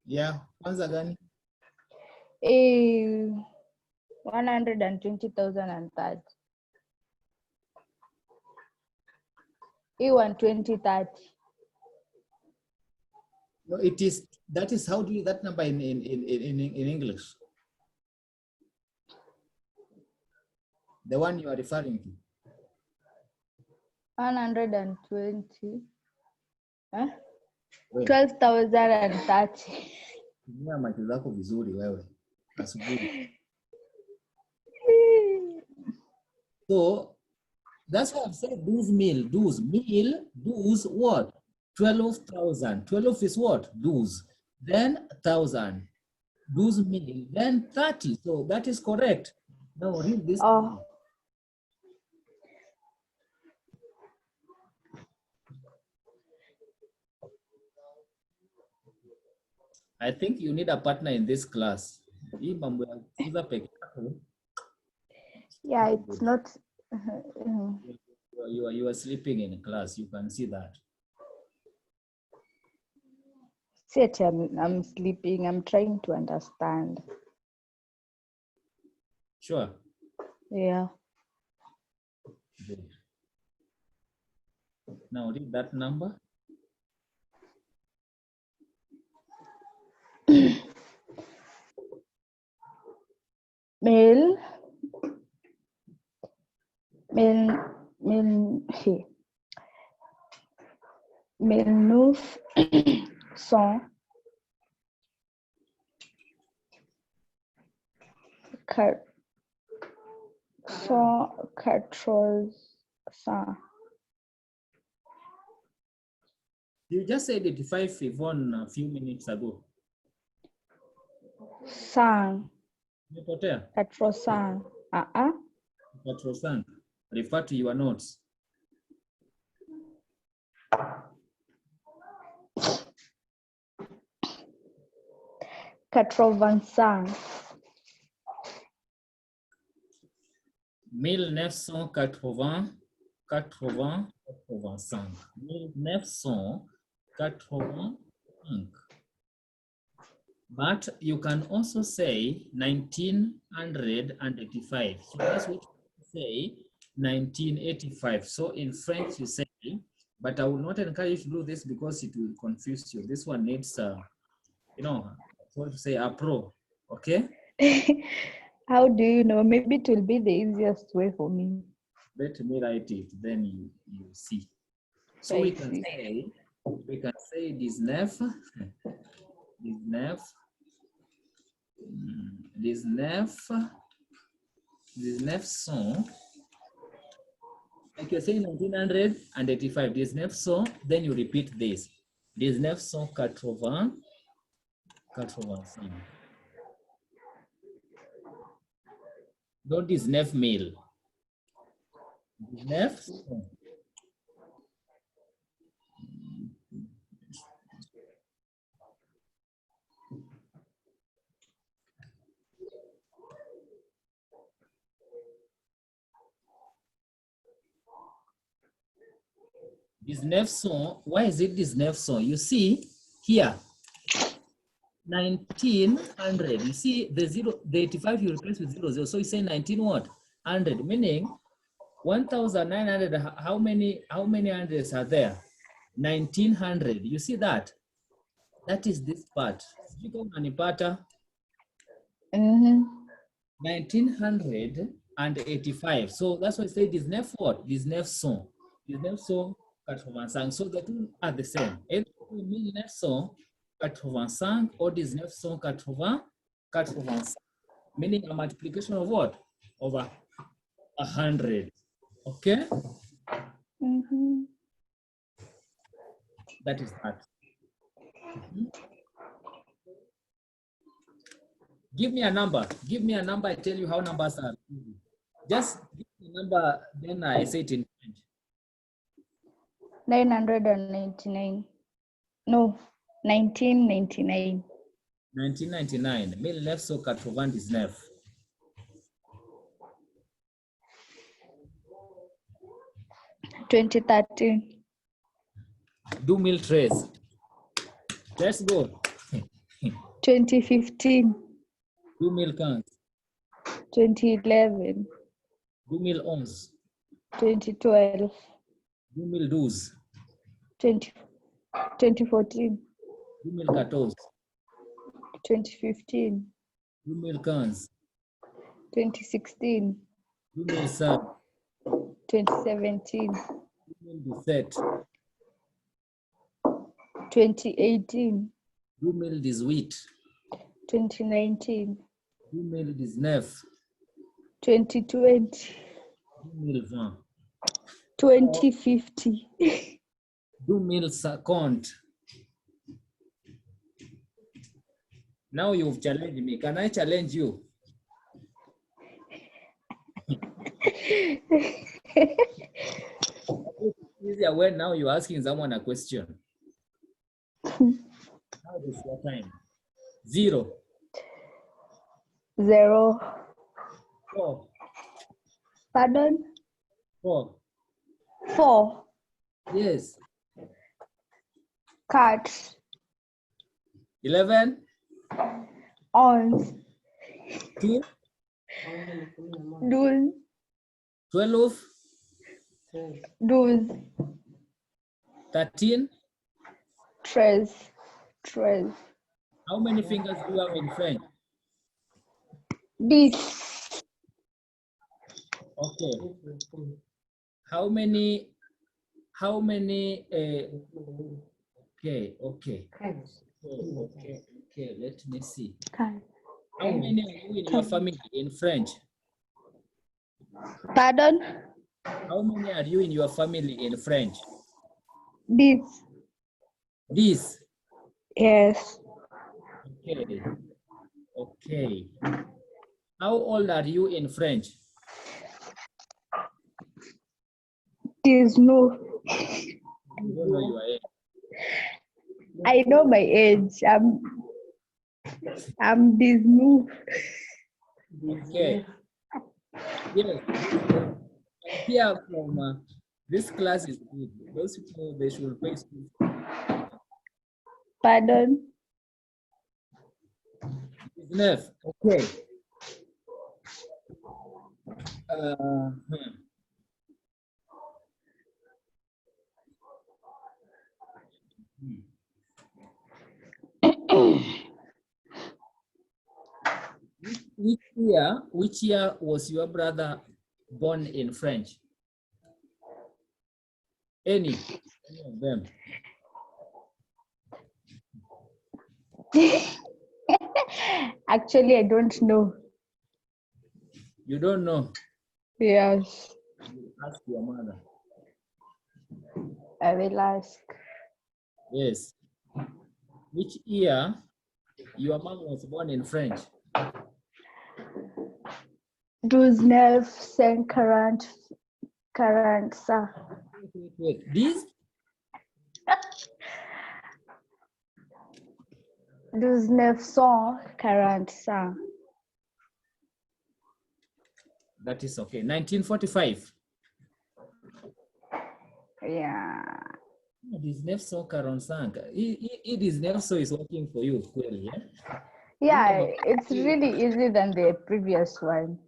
Yeah, kwanza gani? 120,030. Hii 120,30. No, that is how do you that number in English? The one you are referring to. 120. Huh? Wewe, 12,030. tumia macho zako vizuri wewe. Asubuhi. So that's why I've said dues meal what? 12,000. 12 is what? Dues. Then 1,000. Dues meal. Then 30. So that is correct. Now read this. Oh. I think you need a partner in this class. Hii mambo ya kufunza peke yako. Yeah, it's not. You are sleeping in class. You can see that. See, I'm sleeping. I'm trying to understand. Sure. Yeah. Good. Now read that number. Mille neuf cent quatorze. You just said 85 Yvonne a few minutes ago. Sang. Umepotea? Quatorze. Quatorze. Refer to your notes. Quatre-vingt-cinq. 1980, 85. 1985. But you can also say 1985. So that's what you say 1985. So in French you say, but I will not encourage you to do this because it will confuse you. This one needs, what to say, a pro. Okay? How do you know? Maybe it will be the easiest way for me. Let me write it, then you see. So we can say 19, 1900, like you're saying 1985, 1900, then you repeat this. 1980, 85. Non 19 000. 1900. This 900, why is it this 900? You see here, 1900. You see the 85 you replace with 00. So you say 19 what? 100, meaning 1900. How many hundreds are there? 1900. You see that? That is this part. Mm-hmm. 1985. So that's why I say this neuf what? This neuf son. This neuf son 85. So the two are the same. Either 1985 or 1985, meaning a multiplication of what? Over 100. Okay? Mm-hmm. That is that. Give me a number. Give me a number. I tell you how numbers are. Just give me a number, then I say it in French. 999. No, 1999. 1999. 1999. 2013. 2013. Let's go. 2015. 2015. 2011. 2011. 2012. 2012. 2014. 2014. 2015. 2015. 2016. 2017. 2017. 2017. 2018. 2018. 2019. 2019. 2020. 2020. 2050. 2050. Now you've challenged me. Can I challenge you? Easier when now you're asking someone a question. Now is your time. 0. 0. 4. Pardon? 4. 4. Yes. Cat. 11. Ons. 2. Douze. 12. 12. 13. 13. 13. How many fingers do you have in French? This. Okay. How many, okay, let me see. Can. How many are you in your family in French? Pardon? How many are you in your family in French? This. This. Yes. Okay. Okay. How old are you in French? This no. You don't know your age. I know my age. I'm this new. Okay. Yes. Here from this class is good. Those people, they should pay school. Pardon? 19. Okay. Which year was your brother born in French? Any of them? Actually, I don't know. You don't know? Yes. You ask your mother. I will ask. Yes. Which year your mom was born in French? 19 cinquante ça. Wait. These 1940 ça. that is okay. 1945. Yeah. 1945. It is Nelson is working for you, clearly, yeah? Yeah, it's really easy than the previous one.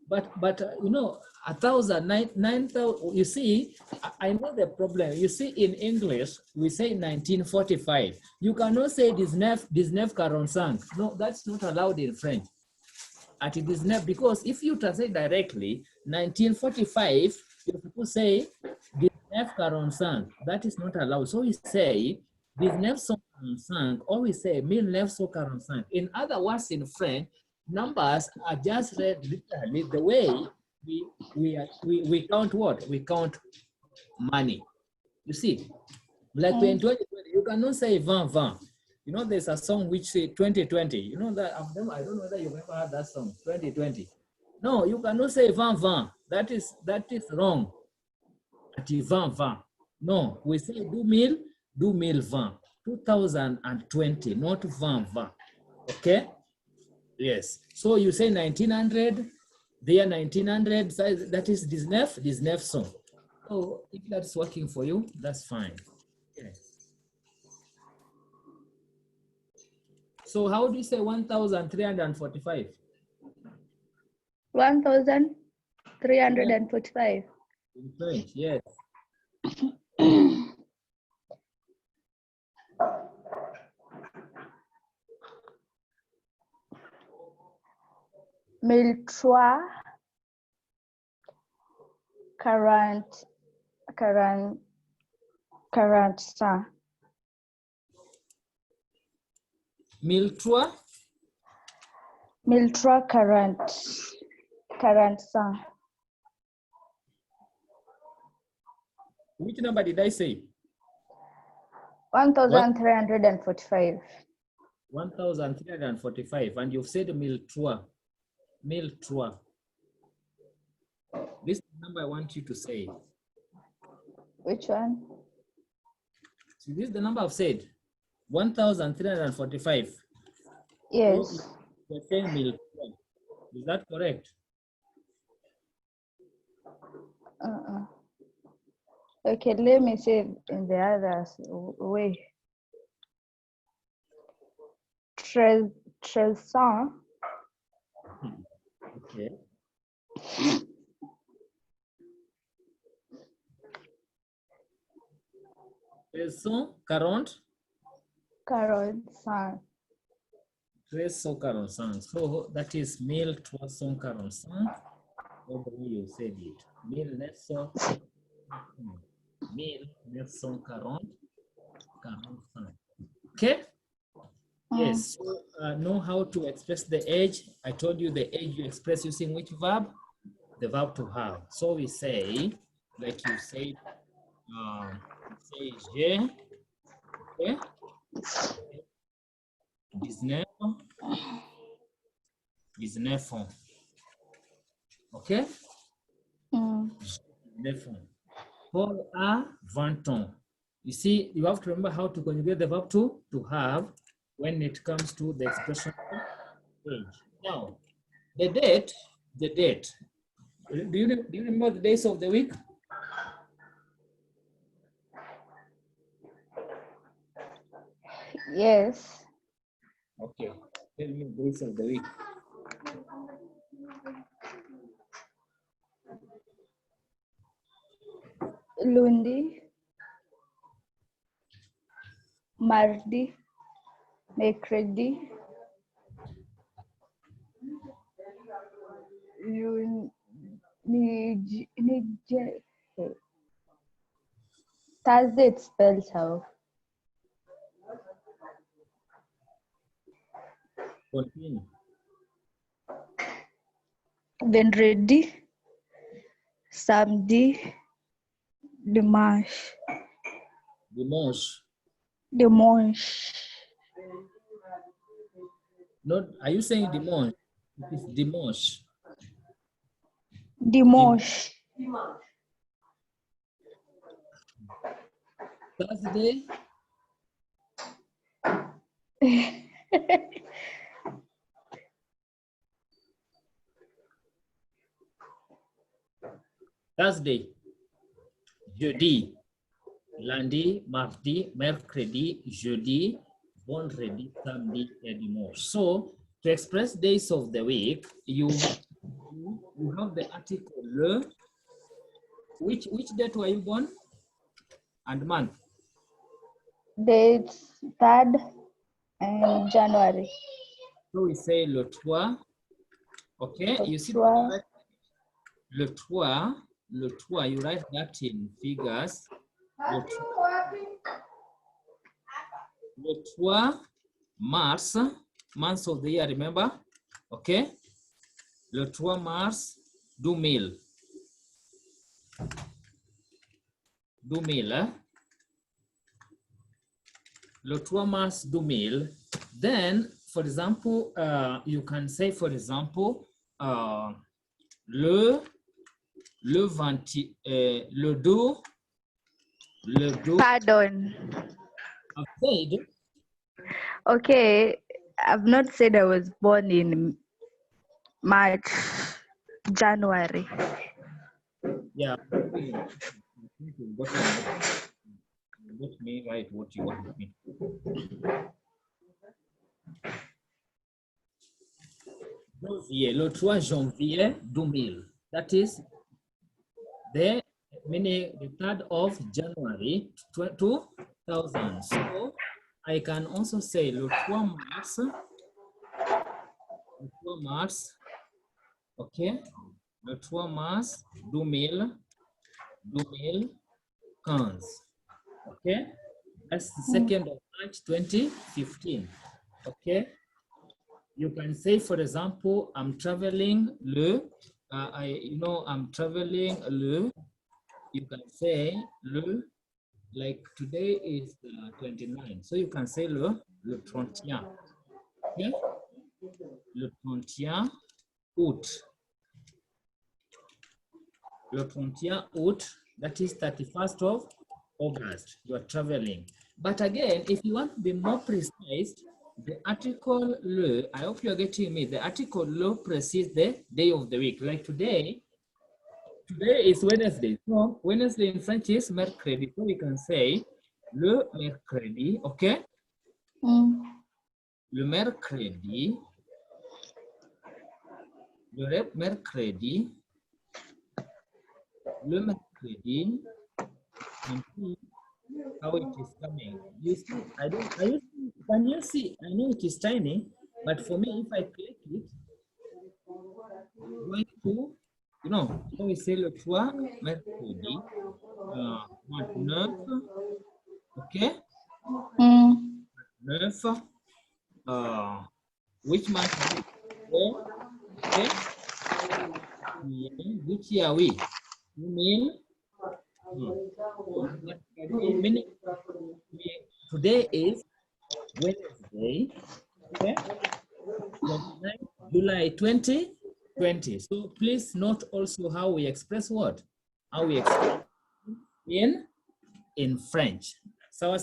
But you know, 1,000, 9,000. You see, I know the problem. You see, in English we say 1945. You cannot say 1945. No, that's not allowed in French. At 19, because if you translate directly 1945, you people say 1945. That is not allowed. So we say 1945, or we say 1945. In other words, in French, numbers are just read literally the way we count what? We count money. You see, like in 2020, you cannot say 2020. You know, there's a song which say 2020. You know that I don't know whether you've ever heard that song, 2020. No, you cannot say 2020. That is wrong. At 2020. No, we say 2020, 2020, not 2020. Okay? Yes. So you say 1900, there 1900, that is 19 song. So if that's working for you, that's fine. Yes. So how do you say 1,345? 1,345. In French, yes. Mille trois quarante ça. 1340 ça. Which number did I say? 1,345. 1,345, and you've said 1300. This is the number I want you to say. Which one? See, this is the number I've said. 1,345. Yes. So you're saying 1300. Is that correct? Okay, let me say it in the other way. 1300. Okay. Quarante. 45. 1345. So that is 1345. What the way you said it? 1945. Okay? Yes. So know how to express the age. I told you the age you express using which verb? The verb to have. So we say, like you said, say je, okay? 19 ans. Okay? 19 ans. Paul a 20 ans. You see, you have to remember how to conjugate the verb to have when it comes to the expression age. Now, the date. Do you remember the days of the week? Yes. Okay. Tell me the days of the week. Lundi, mardi, mercredi, Thursday it spells how? Continue. Vendredi, samedi, dimanche. Not, are you saying dimanche? It is dimanche. Dimanche. Thursday. Thursday. Jeudi. Lundi, mardi, mercredi, jeudi, vendredi, samedi, et dimanche. So to express days of the week, you have the article le. Which date were you born? And month? Dates 3rd and January. So we say le 3. Okay, you see Trois. le 3, you write that in figures. Le 3 Mars, months of the year, remember? Okay. Le 3 Mars 2000. 2000, eh? Le 3 Mars 2000. Then, for example, you can say, for example, le 2. Pardon. I've said. Okay, I've not said I was born in March, January. Yeah. Let me write what you want me. Janvier, le 3 janvier 2000. That is the meaning the 3rd of January 2000. So I can also say le 3 mars, okay, le 3 mars 2015. Okay, that's the 2nd of March 2015. Okay, you can say, for example, I'm traveling I'm traveling le. You can say le, like today is 29, so you can say le 31. Okay, le 31 août. Le 31 août, that is 31st of August, you are traveling. But again, if you want to be more precise, the article le, I hope you are getting me, the article le precedes the day of the week. Like today is Wednesday. So Wednesday in French is mercredi. So we can say le mercredi, okay? Le mercredi. Le mercredi. Le mercredi. And see how it is coming. You see, can you see? I know it is tiny, but for me, if I click it, going to, so we say le 3 mercredi, 29, okay? 9, which month is it? Okay? Which year are we? You mean? Meaning today is Wednesday, okay? 29 July 2020. So please note also how we express what? How we express in French. Sawa.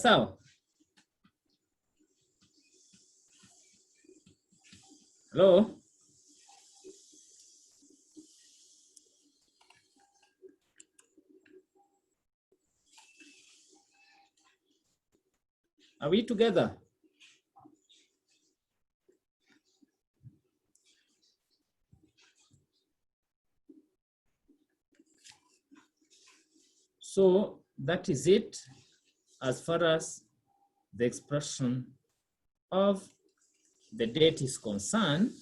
Hello? Are we together? So that is it as far as the expression of the date is concerned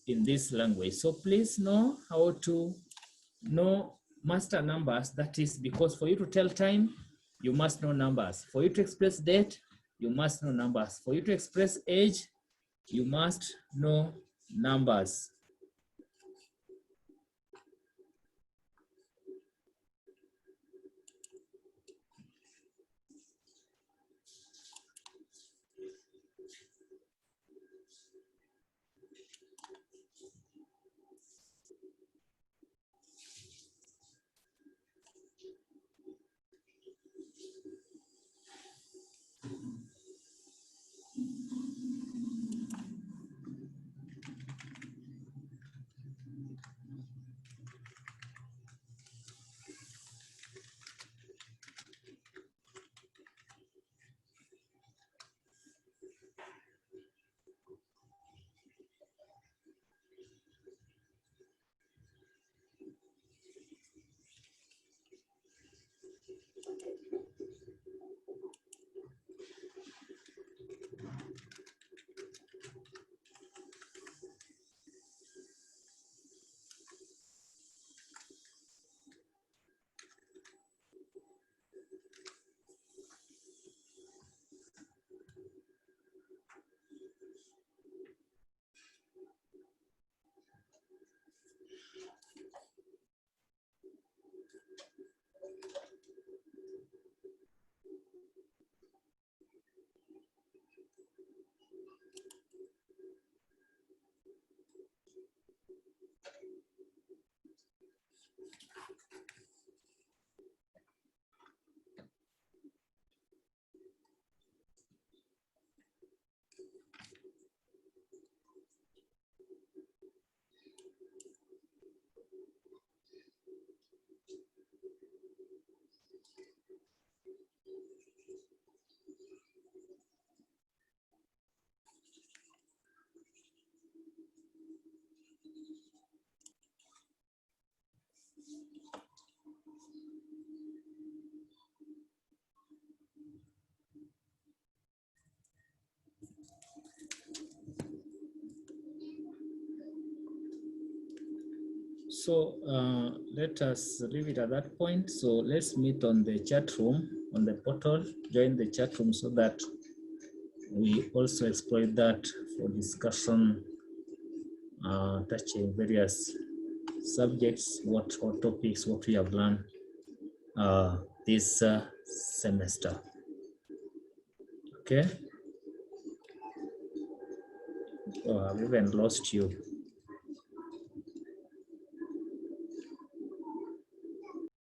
in this language. So please know how to know master numbers. That is because for you to tell time, you must know numbers. For you to express date, you must know numbers. For you to express age, you must know numbers. So let us leave it at that point. So let's meet on the chat room, on the portal, join the chat room so that we also exploit that for discussion, touching various subjects, what topics, what we have learned this semester. Okay. Oh, I've even lost you.